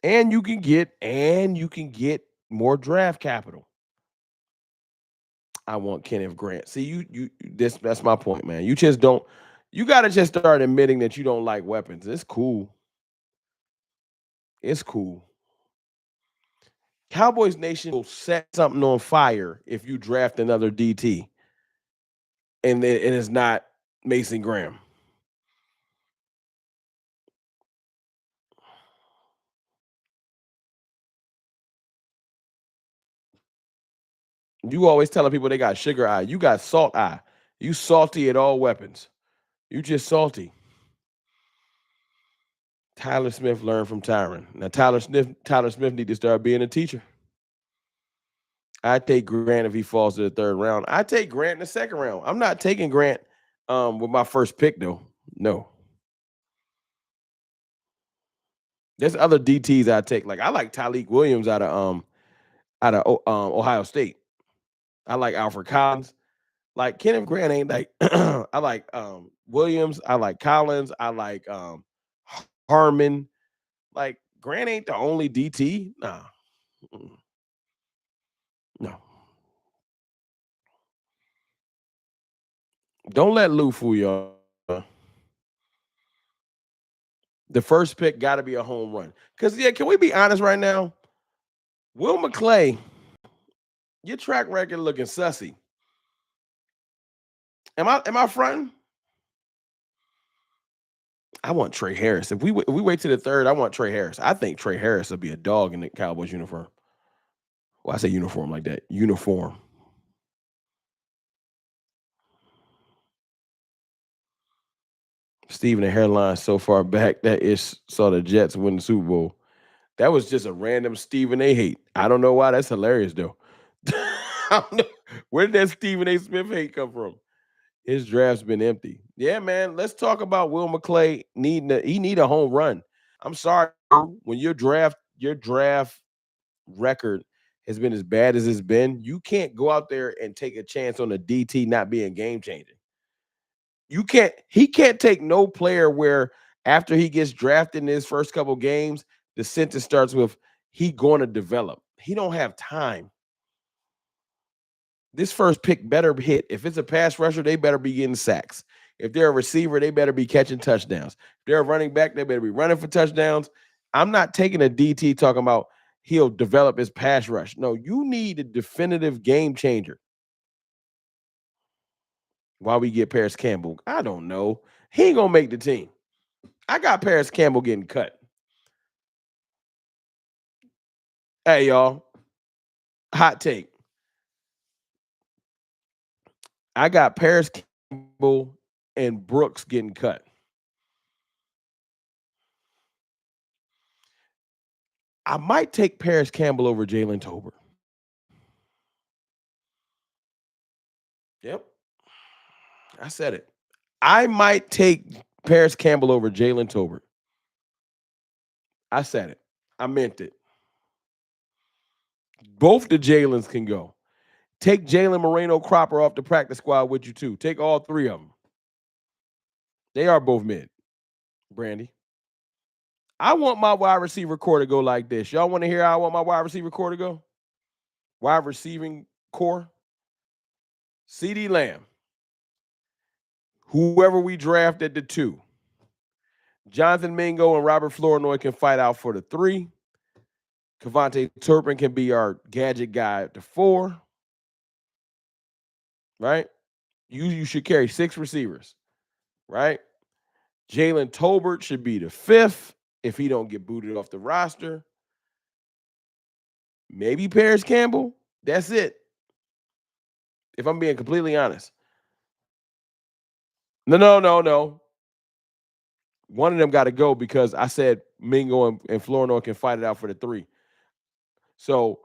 And you can get more draft capital. I want Kenneth Grant. See, that's my point, man. You gotta just start admitting that you don't like weapons. It's cool. It's cool. Cowboys Nation will set something on fire if you draft another DT and it's not Mason Graham. You always telling people they got sugar eye. You got salt eye. You salty at all weapons. You just salty. Tyler Smith learned from Tyron. Now Tyler Smith need to start being a teacher. I take Grant if he falls to the third round. I take Grant in the second round. I'm not taking Grant with my first pick though. No. There's other DTs I take. Like I like Tyleik Williams out of Ohio State. I like Alfred Collins. Like Kenneth Grant ain't like I like Williams. I like Collins. I like Harmon. Like Grant ain't the only DT. Nah. No. Don't let Lou fool y'all. The first pick got to be a home run. Because, yeah, can we be honest right now? Will McClay, your track record looking sussy. Am I fronting? I want Trey Harris. If we wait to the third, I want Trey Harris. I think Trey Harris will be a dog in the Cowboys uniform. Well, I say uniform like that. Uniform. Steven, the hairline so far back that is saw the Jets win the Super Bowl. That was just a random Stephen A. hate. I don't know why. That's hilarious though. I don't know. Where did that Stephen A. Smith hate come from? His draft's been empty. Yeah, man. Let's talk about Will McClay he need a home run. I'm sorry, when your draft record has been as bad as it's been, you can't go out there and take a chance on a DT not being game changing. He can't take no player where after he gets drafted in his first couple games, the sentence starts with he going to develop. He don't have time. This first pick better hit. If it's a pass rusher, they better be getting sacks. If they're a receiver, they better be catching touchdowns. If they're a running back, they better be running for touchdowns. I'm not taking a DT talking about he'll develop his pass rush. No, you need a definitive game changer. Why we get Paris Campbell? I don't know. He ain't gonna make the team. I got Paris Campbell getting cut. Hey, y'all. Hot take. I got Paris Campbell and Brooks getting cut. I might take Paris Campbell over Jalen Tolbert. Yep. I said it. I might take Paris Campbell over Jalen Tolbert. I said it. I meant it. Both the Jalen's can go. Take Jalen Moreno Cropper off the practice squad with you, too. Take all three of them. They are both mid. Brandy. I want my wide receiver core to go like this. Y'all want to hear how I want my wide receiver core to go? Wide receiving core. CeeDee Lamb. Whoever we draft at the 2. Jonathan Mingo and Robert Flournoy can fight out for the 3. Kevontae Turpin can be our gadget guy at the 4. Right? You should carry 6 receivers. Right? Jalen Tolbert should be the 5th if he don't get booted off the roster. Maybe Paris Campbell. That's it. If I'm being completely honest. No, no, no, no. One of them got to go because I said Mingo and Flournoy can fight it out for the 3. So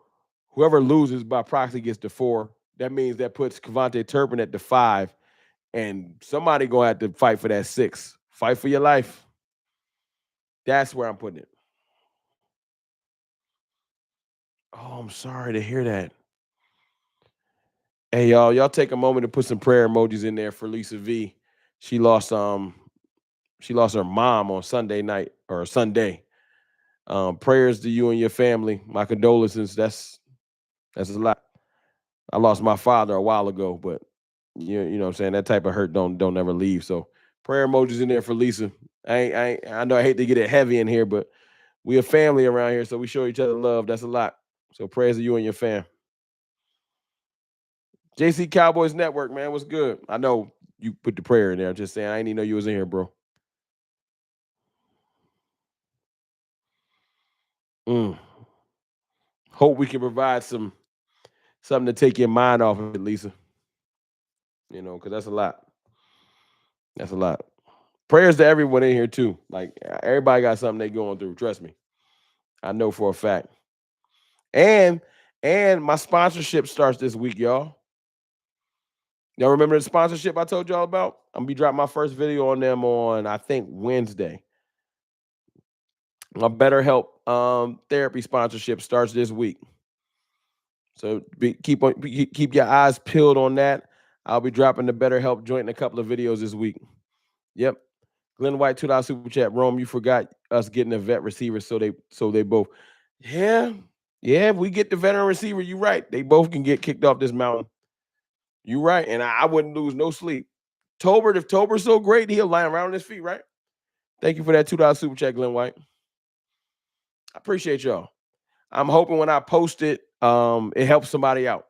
whoever loses by proxy gets the 4. That means that puts Kevontae Turpin at the 5, and somebody gonna have to fight for that 6. Fight for your life. That's where I'm putting it. Oh, I'm sorry to hear that. Hey, y'all take a moment to put some prayer emojis in there for Lisa V. She lost her mom on Sunday night or Sunday. Prayers to you and your family. My condolences. That's a lot. I lost my father a while ago, but you know what I'm saying, that type of hurt don't ever leave. So prayer emojis in there for Lisa. I know I hate to get it heavy in here, but we a family around here, so we show each other love. That's a lot. So prayers to you and your fam. JC Cowboys Network, man, what's good? I know you put the prayer in there. I'm just saying, I didn't even know you was in here, bro. Mm. Hope we can provide something to take your mind off of it, Lisa. You know, because that's a lot. That's a lot. Prayers to everyone in here too. Like everybody got something they going through. Trust me, I know for a fact. And my sponsorship starts this week, y'all. Y'all remember the sponsorship I told y'all about? I'm gonna be dropping my first video on them on I think Wednesday. My BetterHelp therapy sponsorship starts this week. So keep your eyes peeled on that. I'll be dropping the BetterHelp joint in a couple of videos this week. Yep. Glenn White, $2 super chat. Rome, you forgot us getting a vet receiver, so they both. Yeah. Yeah, if we get the veteran receiver, you're right. They both can get kicked off this mountain. You're right. And I wouldn't lose no sleep. Tolbert, if Tolbert's so great, he'll lie around on his feet, right? Thank you for that $2 super chat, Glenn White. I appreciate y'all. I'm hoping when I post it, it helps somebody out.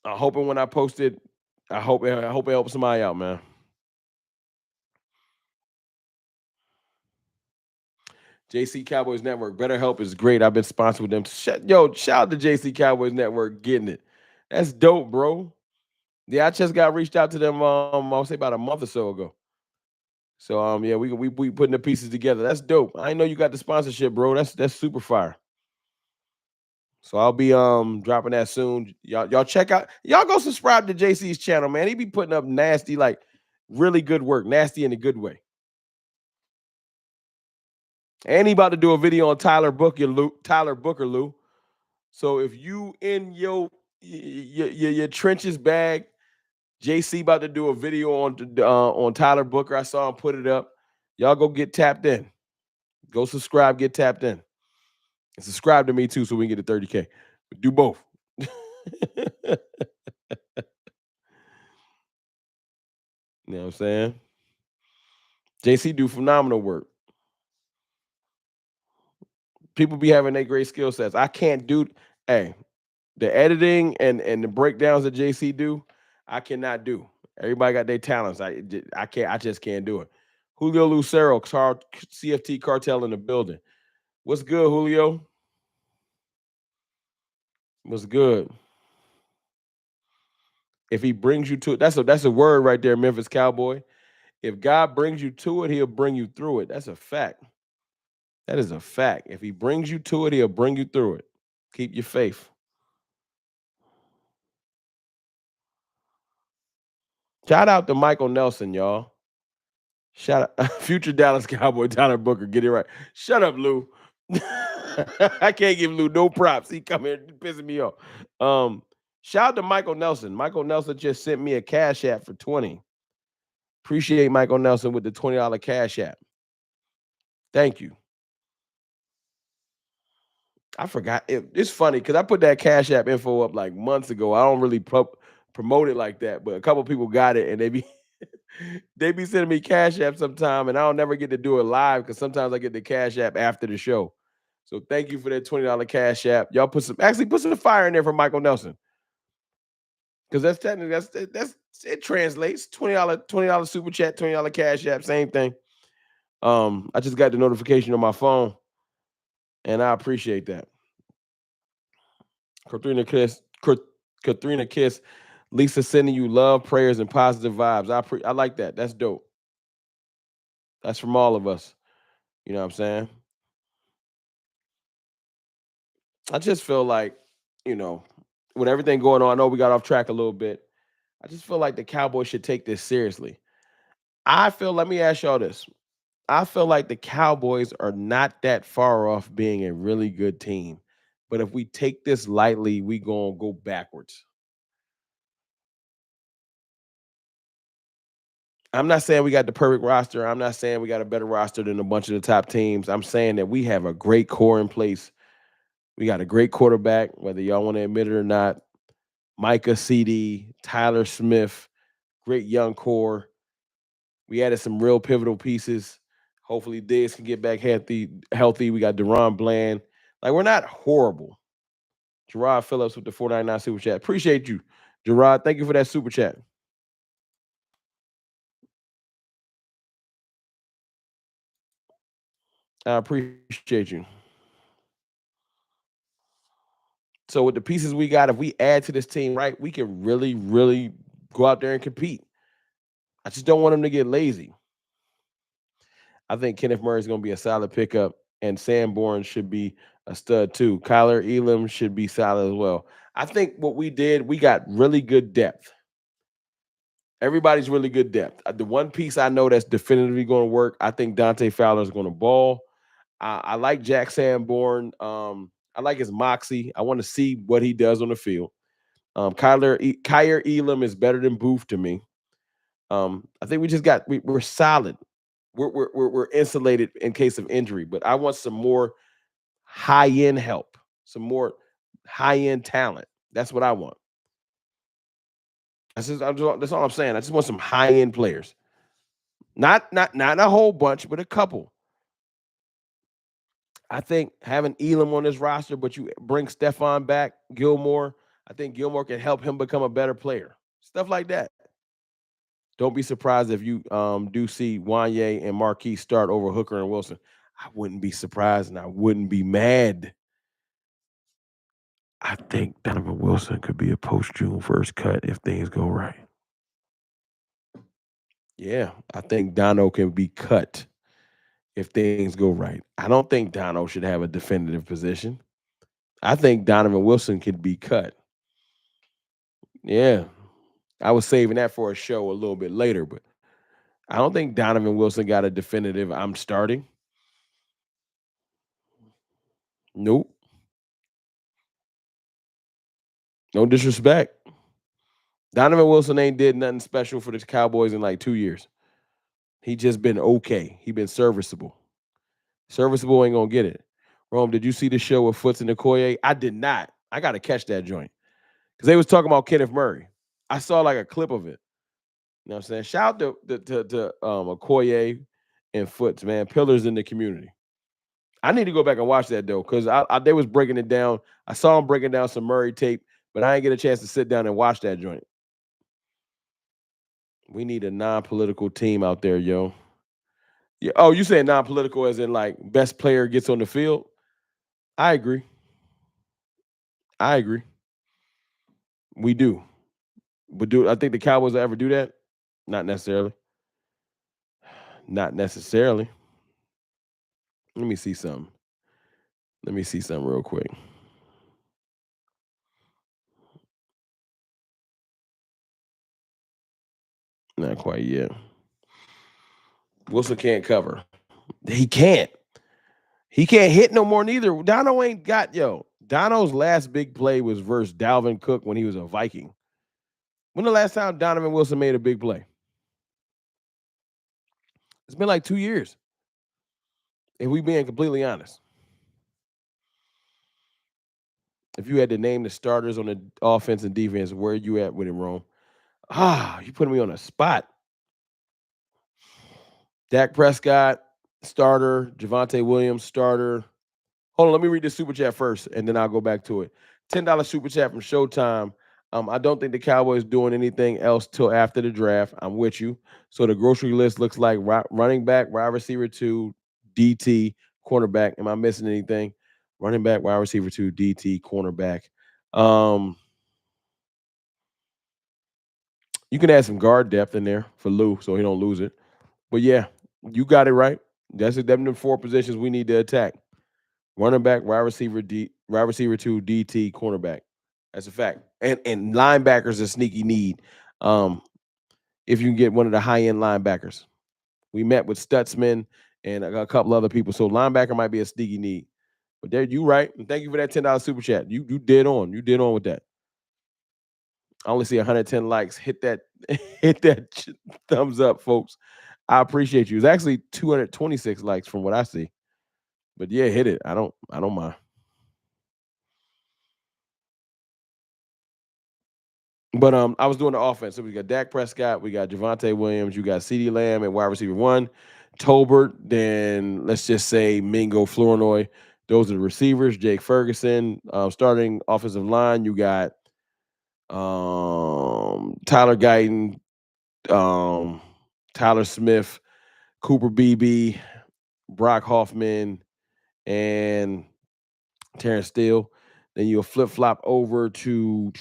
I'm hoping when I post it, I hope it helps somebody out, man. JC Cowboys Network. BetterHelp is great. I've been sponsored with them. Shout out to JC Cowboys Network getting it. That's dope, bro. Yeah, I just got reached out to them. I'll say about a month or so ago. So yeah, we putting the pieces together. That's dope. I know you got the sponsorship, bro. That's super fire. So I'll be dropping that soon. Y'all check out. Y'all go subscribe to JC's channel, man. He be putting up nasty, like really good work, nasty in a good way. And he about to do a video on Tyler Booker, Lou. So if you in your trenches bag, JC about to do a video on Tyler Booker. I saw him put it up. Y'all go get tapped in. Go subscribe, get tapped in. And subscribe to me too so we can get to 30K. Do both. You know what I'm saying? JC do phenomenal work. People be having their great skill sets. I can't do the editing and the breakdowns that JC do, I cannot do. Everybody got their talents. I just can't do it. Julio Lucero, CFT Cartel in the building. What's good, Julio? What's good? If he brings you to it, that's a word right there, Memphis Cowboy. If God brings you to it, he'll bring you through it. That's a fact. That is a fact. If he brings you to it, he'll bring you through it. Keep your faith. Shout out to Michael Nelson, y'all. Shout out future Dallas Cowboy Tyler Booker. Get it right. Shut up, Lou. I can't give Lou no props. He come here pissing me off. Shout out to Michael Nelson. Michael Nelson just sent me a cash app for 20. Appreciate Michael Nelson with the $20 cash app. Thank you. I forgot. It's funny because I put that cash app info up like months ago. I don't really promote it like that, but a couple people got it and they be sending me cash app sometime, and I don't never get to do it live because sometimes I get the cash app after the show. So thank you for that $20 cash app. Y'all put some fire in there for Michael Nelson. Because that's technically that's it translates. $20 super chat, $20 cash app, same thing. I just got the notification on my phone, and I appreciate that. Katrina Kiss. Lisa sending you love, prayers, and positive vibes. I like that. That's dope. That's from all of us. You know what I'm saying? I just feel like, you know, with everything going on, I know we got off track a little bit. I just feel like the Cowboys should take this seriously. Let me ask y'all this. I feel like the Cowboys are not that far off being a really good team. But if we take this lightly, we going to go backwards. I'm not saying we got the perfect roster. I'm not saying we got a better roster than a bunch of the top teams. I'm saying that we have a great core in place. We got a great quarterback, whether y'all want to admit it or not. Micah CD, Tyler Smith, great young core. We added some real pivotal pieces. Hopefully, Diggs can get back healthy. We got Deron Bland. Like, we're not horrible. Gerard Phillips with the 499 super chat. Appreciate you, Gerard. Thank you for that super chat. I appreciate you. So with the pieces we got, if we add to this team, right, we can really, really go out there and compete. I just don't want them to get lazy. I think Kenneth Murray is going to be a solid pickup, and Sanborn should be a stud too. Kyler Elam should be solid as well. I think what we did, we got really good depth. Everybody's really good depth. The one piece I know that's definitively going to work, I think Dante Fowler is going to ball. I like Jack Sanborn. I like his moxie. I want to see what he does on the field. Kyer Elam is better than Booth to me. I think we're solid. We're insulated in case of injury, but I want some more high end help, some more high end talent. That's what I want. That's all I'm saying. I just want some high end players, not a whole bunch, but a couple. I think having Elam on this roster, but you bring Stephon back, Gilmore. I think Gilmore can help him become a better player. Stuff like that. Don't be surprised if you do see Wanye and Marquis start over Hooker and Wilson. I wouldn't be surprised and I wouldn't be mad. I think Donovan Wilson could be a post-June 1st cut if things go right. Yeah, I think Dono can be cut if things go right. I don't think Dono should have a definitive position. I think Donovan Wilson could be cut. Yeah, I was saving that for a show a little bit later, but I don't think Donovan Wilson got a definitive I'm starting. Nope. No disrespect. Donovan Wilson ain't did nothing special for the Cowboys in like 2 years. He just been okay. He been serviceable. Serviceable ain't gonna get it. Rome, did you see the show with Foots and Okoye? I did not. I gotta catch that joint. Because they was talking about Kenneth Murray. I saw like a clip of it. You know what I'm saying? Shout out to Okoye and Foots, man. Pillars in the community. I need to go back and watch that though, because they was breaking it down. I saw them breaking down some Murray tape, but I didn't get a chance to sit down and watch that joint. We need a non-political team out there, yo. Yeah. Oh, you saying non-political as in like best player gets on the field? I agree. I agree. We do. But do I think the Cowboys will ever do that? Not necessarily. Not necessarily. Let me see something. Let me see something real quick. Not quite yet. Wilson can't cover. He can't. He can't hit no more neither. Dono ain't got Dono's last big play was versus Dalvin Cook when he was a Viking. When the last time Donovan Wilson made a big play? It's been like 2 years. If we being completely honest. If you had to name the starters on the offense and defense, where you at with it, Rome? You putting me on a spot. Dak Prescott, starter. Javonte Williams, starter. Hold on, let me read the super chat first, and then I'll go back to it. $10 super chat from Showtime. I don't think the Cowboys doing anything else till after the draft. I'm with you. So the grocery list looks like running back, wide receiver 2, DT, cornerback. Am I missing anything? Running back, wide receiver 2, DT, cornerback. You can add some guard depth in there for Lou so he don't lose it. But yeah, you got it right. That's them the 4 positions we need to attack. Running back, wide receiver 2, DT, cornerback. That's a fact. And linebackers a sneaky need. If you can get one of the high end linebackers. We met with Stutzman and a couple other people. So linebacker might be a sneaky need. But there, you right. And thank you for that $10 super chat. You did on. You did on with that. I only see 110 likes. Hit that, hit that thumbs up, folks. I appreciate you. It's actually 226 likes from what I see. But yeah, hit it. I don't mind. But I was doing the offense. So we got Dak Prescott, we got Javonte Williams, you got CeeDee Lamb at wide receiver 1, Tolbert, then let's just say Mingo Flournoy. Those are the receivers. Jake Ferguson, starting offensive line. You got Tyler Guyton, Tyler Smith, Cooper Beebe, Brock Hoffman, and Terrence Steele. Then you'll flip flop over to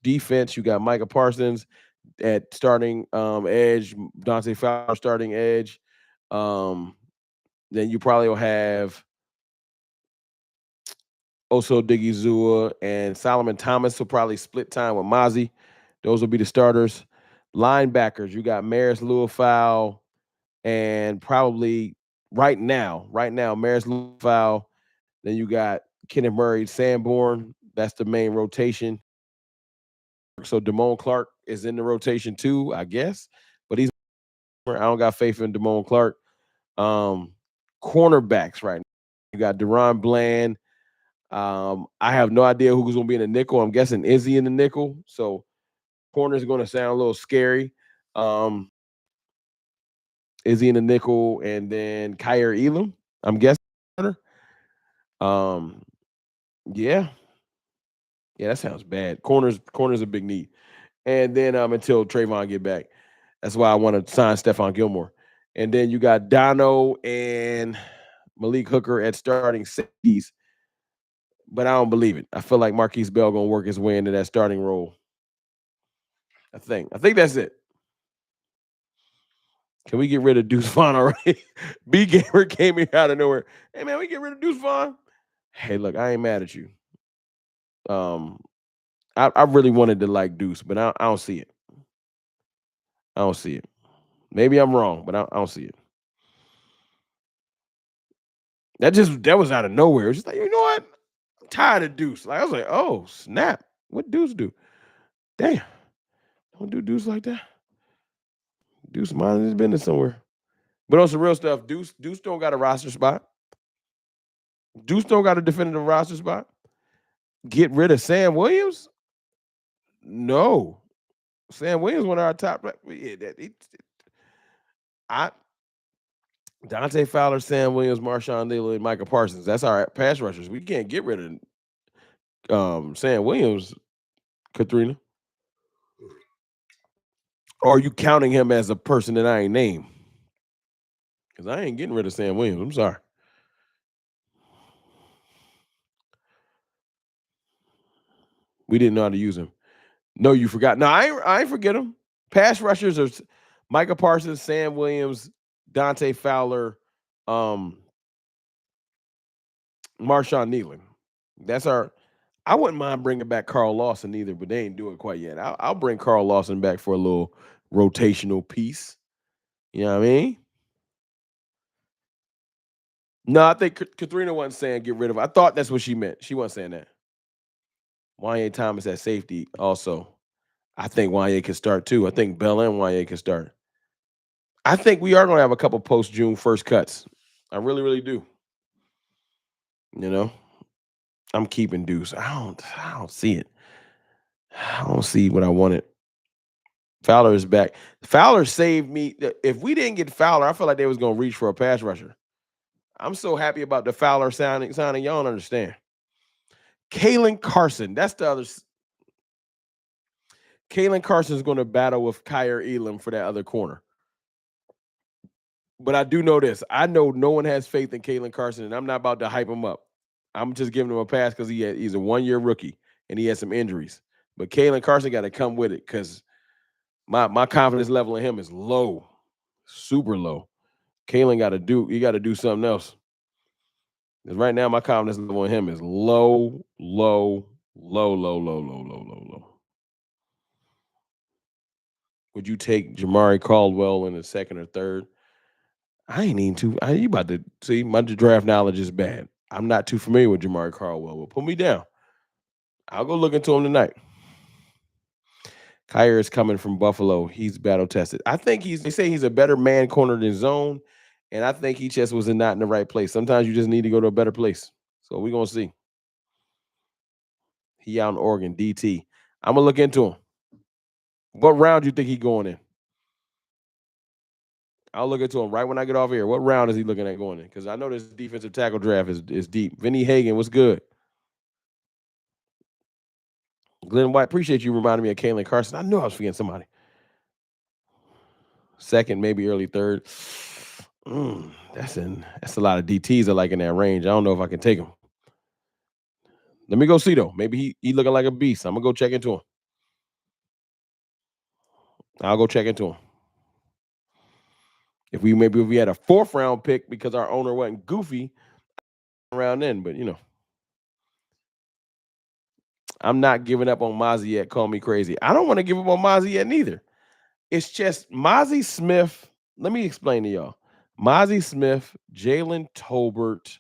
defense. You got Micah Parsons at starting edge, Dante Fowler starting edge. Then you probably will have Oso Digizua and Solomon Thomas will probably split time with Mozzie. Those will be the starters. Linebackers, you got Maris Luafau and probably right now, Maris Luafau. Then you got Kenneth Murray Sanborn. That's the main rotation. So Damone Clark is in the rotation too, I guess. But I don't got faith in Damone Clark. Cornerbacks right now. You got Deron Bland. I have no idea who's going to be in the nickel. I'm guessing Izzy in the nickel. So corner is going to sound a little scary. Izzy in the nickel, and then Kyer Elam. I'm guessing. Yeah, that sounds bad. Corners a big need. And then until Trayvon get back, that's why I want to sign Stephon Gilmore. And then you got Dono and Malik Hooker at starting safeties, but I don't believe it. I feel like Marquise Bell gonna work his way into that starting role. I think that's it. Can we get rid of Deuce Vaughn already? B Gamer came here out of nowhere. Hey man, we get rid of Deuce Vaughn. Hey, look, I ain't mad at you. I really wanted to like Deuce, but I don't see it. I don't see it. Maybe I'm wrong, but I don't see it. That was out of nowhere. It's just like, you know what? I'm tired of Deuce. Like I was like, oh snap. What Deuce do? Damn. Don't do Deuce like that. Deuce minding his business somewhere. But on some real stuff, Deuce don't got a roster spot. Deuce don't got a definitive roster spot. Get rid of Sam Williams? No. Sam Williams one of our top. Dante Fowler, Sam Williams, Marshawn Lillard, and Micah Parsons. That's our pass rushers. We can't get rid of Sam Williams, Katrina. Or are you counting him as a person that I ain't named? Because I ain't getting rid of Sam Williams. I'm sorry. We didn't know how to use him. No, you forgot. No, I ain't forget him. Pass rushers are Micah Parsons, Sam Williams, Dante Fowler, Marshawn Nealon. That's our. I wouldn't mind bringing back Carl Lawson either, but they ain't doing it quite yet. I'll bring Carl Lawson back for a little rotational piece. You know what I mean? No, I think Katrina wasn't saying get rid of. I thought that's what she meant. She wasn't saying that. Wanye Thomas at safety also. I think Wanye can start too. I think Bell and Wanye can start. I think we are going to have a couple post June first cuts. I really, really do. You know, I'm keeping Deuce. I don't see it. I don't see what I wanted. Fowler is back. Fowler saved me. If we didn't get Fowler, I felt like they was going to reach for a pass rusher. I'm so happy about the Fowler signing. Y'all don't understand. Kalen Carson. That's the other. Kalen Carson is going to battle with Kyer Elam for that other corner. But I do know this. I know no one has faith in Kalen Carson, and I'm not about to hype him up. I'm just giving him a pass because he's a 1-year rookie and he has some injuries. But Kalen Carson got to come with it because My confidence level in him is low, super low. Kalen got to do something else. Because right now my confidence level in him is low, low, low, low, low, low, low, low, low. Would you take Jamari Caldwell in the second or third? I ain't even too. You about to see my draft knowledge is bad. I'm not too familiar with Jamari Caldwell. Well, put me down. I'll go look into him tonight. Kyer is coming from Buffalo. He's battle tested. I think they say he's a better man cornered in zone, and I think he just was not in the right place. Sometimes you just need to go to a better place. So we're gonna see. He out in Oregon, DT. I'm gonna look into him. What round do you think he going in? I'll look into him right when I get off here. What round is he looking at going in? Because I know this defensive tackle draft is deep. Vinny Hagan, what's good? Glenn White, appreciate you reminding me of Kalen Carson. I knew I was forgetting somebody. Second, maybe early third. That's a lot of DTs I like in that range. I don't know if I can take him. Let me go see though. Maybe he looking like a beast. I'm gonna go check into him. I'll go check into him. If we had a 4th round pick because our owner wasn't goofy around then, but I'm not giving up on Mozzie yet. Call me crazy. I don't want to give up on Mozzie yet neither. It's just Mozzie Smith. Let me explain to y'all. Mozzie Smith, Jalen Tolbert,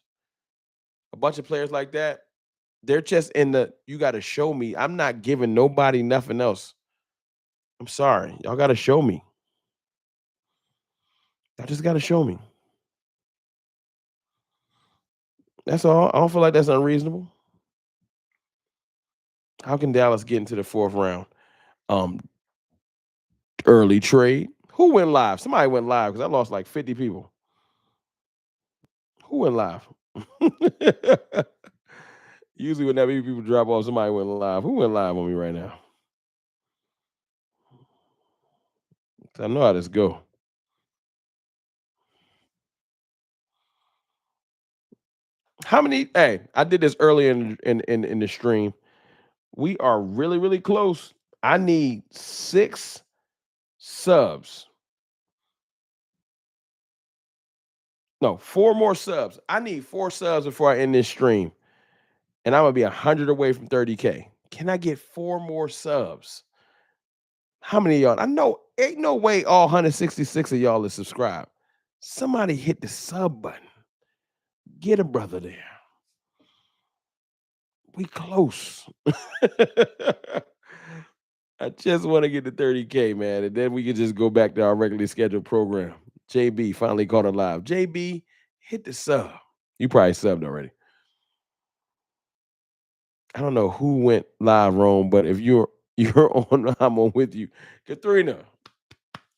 a bunch of players like that. They're just you got to show me. I'm not giving nobody nothing else. I'm sorry. Y'all got to show me. I just got to show me. That's all. I don't feel like that's unreasonable. How can Dallas get into the 4th round? Early trade. Who went live? Somebody went live because I lost like 50 people. Who went live? Usually whenever people drop off, somebody went live. Who went live on me right now? I know how this go. How many? Hey, I did this earlier in the stream. We are really, really close. I need 6 subs. No, 4 more subs. I need 4 subs before I end this stream. And I'm gonna be 100 away from 30K. Can I get 4 more subs? How many of y'all? I know ain't no way all 166 of y'all is subscribed. Somebody hit the sub button. Get a brother there. We close. I just want to get to 30K, man. And then we can just go back to our regularly scheduled program. JB finally caught it live. JB, hit the sub. You probably subbed already. I don't know who went live, Rome, but if you're on, I'm on with you. Katrina,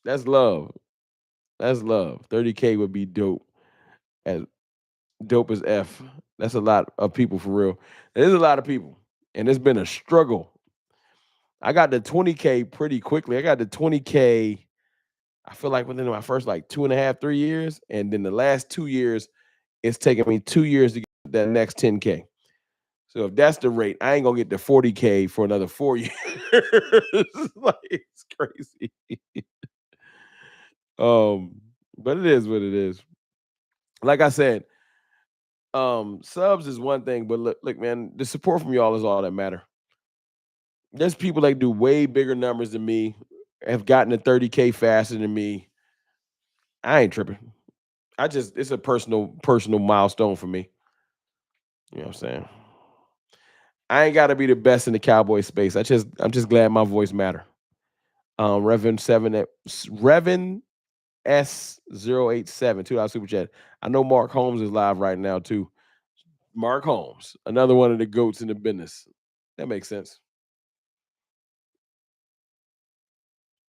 that's love. That's love. 30K would be dope. As dope as F. That's a lot of people for real. There's a lot of people. And it's been a struggle. I got to 20K pretty quickly. I got to 20K, I feel like within my first like 2.5, 3 years. And then the last 2 years, it's taken me 2 years to get that next 10K. So if that's the rate, I ain't gonna get to 40K for another 4 years. Like, it's crazy. But it is what it is. Like I said, subs is one thing, but look, man, the support from y'all is all that matter. There's people that do way bigger numbers than me, have gotten to 30K faster than me. I ain't tripping. It's a personal milestone for me. You know what I'm saying? I ain't gotta be the best in the Cowboy space. I'm just glad my voice matter. Revin S087, $2 super chat. I know Mark Holmes is live right now too. Mark Holmes, another one of the GOATs in the business. That makes sense.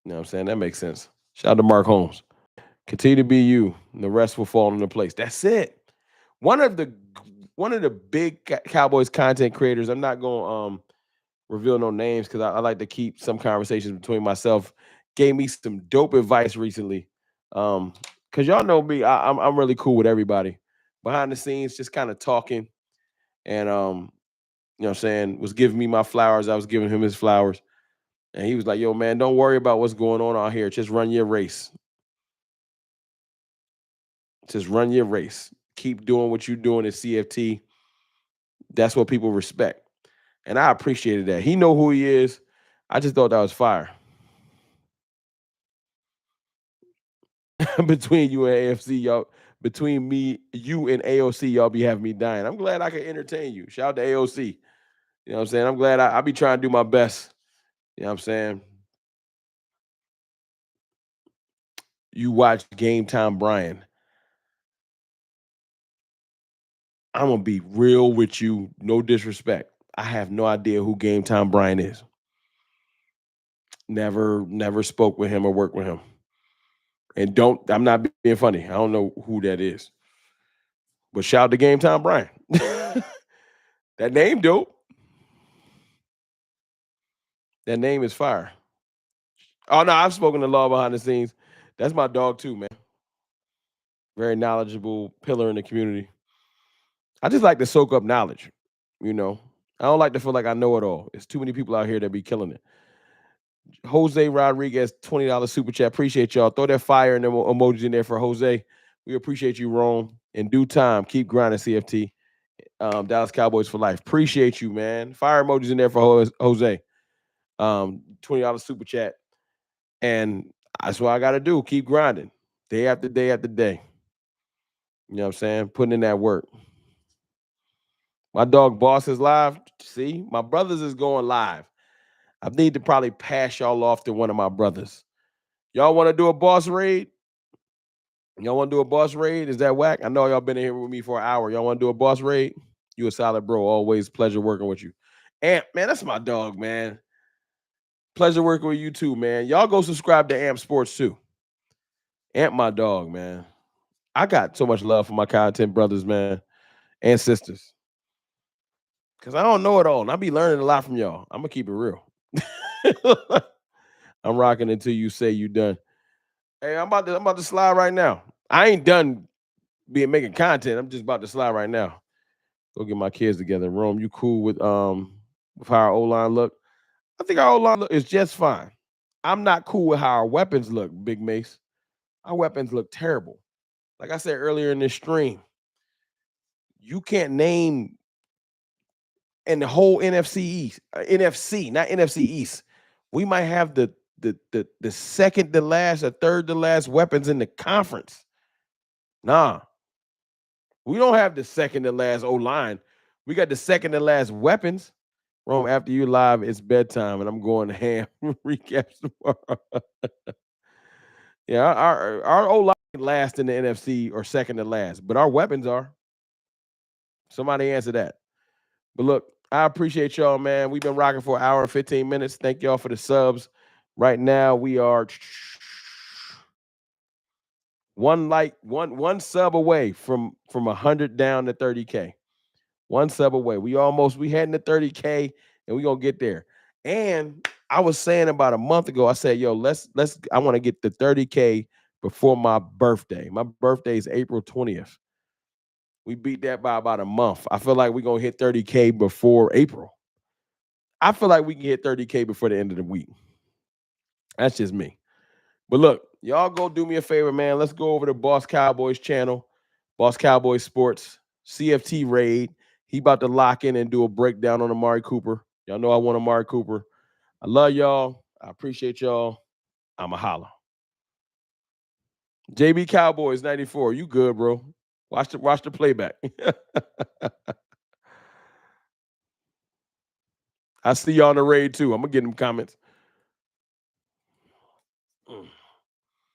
You know what I'm saying? That makes sense. Shout out to Mark Holmes. Continue to be you, and the rest will fall into place. That's it. One of the big Cowboys content creators. I'm not going to reveal no names because I like to keep some conversations between myself. Gave me some dope advice recently. Because y'all know me, I'm really cool with everybody. Behind the scenes, just kind of talking, and you know what I'm saying, was giving me my flowers. I was giving him his flowers. And he was like, yo, man, don't worry about what's going on out here. Just run your race. Just run your race. Keep doing what you're doing at CFT. That's what people respect. And I appreciated that. He know who he is. I just thought that was fire. Between you and AFC, y'all, between me, you and AOC, y'all be having me dying. I'm glad I can entertain you. Shout out to AOC. You know what I'm saying? I'm glad I be trying to do my best. You know what I'm saying? You watch Game Time Brian. I'm gonna be real with you, no disrespect. I have no idea who Game Time Brian is. Never spoke with him or worked with him. And I'm not being funny. I don't know who that is. But shout out to Game Time Brian. That name dope. That name is fire. Oh no, I've spoken to Law behind the scenes. That's my dog too, man. Very knowledgeable pillar in the community. I just like to soak up knowledge, you know. I don't like to feel like I know it all. There's too many people out here that be killing it. Jose Rodriguez, $20 super chat. Appreciate y'all. Throw that fire and them emojis in there for Jose. We appreciate you, Rome. In due time, keep grinding, CFT. Dallas Cowboys for life. Appreciate you, man. Fire emojis in there for Jose. $20 super chat. And that's what I got to do. Keep grinding. Day after day after day. You know what I'm saying? Putting in that work. My dog Boss is live. See, my brothers is going live. I need to probably pass y'all off to one of my brothers. Y'all want to do a boss raid? Y'all want to do a boss raid? Is that whack? I know y'all been in here with me for an hour. Y'all want to do a boss raid? You a solid bro. Always pleasure working with you. Amp, man, that's my dog, man. Pleasure working with you too, man. Y'all go subscribe to Amp Sports too. Amp, my dog, man. I got so much love for my content brothers, man, and sisters. Because I don't know it all, and I be learning a lot from y'all. I'm going to keep it real. I'm rocking until you say you done. Hey, I'm about to slide right now. I ain't done making content. I'm just about to slide right now. Go get my kids together. Rome, you cool with how our O-line look? I think our O-line look is just fine. I'm not cool with how our weapons look, Big Mace. Our weapons look terrible. Like I said earlier in this stream, you can't name in the whole NFC East, NFC, not NFC East. We might have the second to last or third to last weapons in the conference. Nah, we don't have the second to last O-line. We got the second to last weapons. Rome, after you live, it's bedtime, and I'm going to ham recaps tomorrow. Yeah, our O-line last in the NFC or second to last, but our weapons are. Somebody answer that. But look, I appreciate y'all, man. We've been rocking for an hour and 15 minutes. Thank y'all for the subs. Right now, we are one sub away from 100 down to 30K. One sub away. We heading to 30K, and we're gonna get there. And I was saying about a month ago, I said, yo, I want to get to 30K before my birthday. My birthday is April 20th. We beat that by about a month. I feel like we're gonna hit 30K before April. I feel like we can hit 30K before the end of the week. That's just me. But look, y'all go do me a favor, man. Let's go over to Boss Cowboys channel, Boss Cowboys Sports, CFT Raid. He about to lock in and do a breakdown on Amari Cooper. Y'all know I want Amari Cooper. I love y'all. I appreciate y'all. I'm a holla. JB Cowboys 94. You good, bro. Watch the playback. I see y'all on the raid too. I'm gonna get them comments.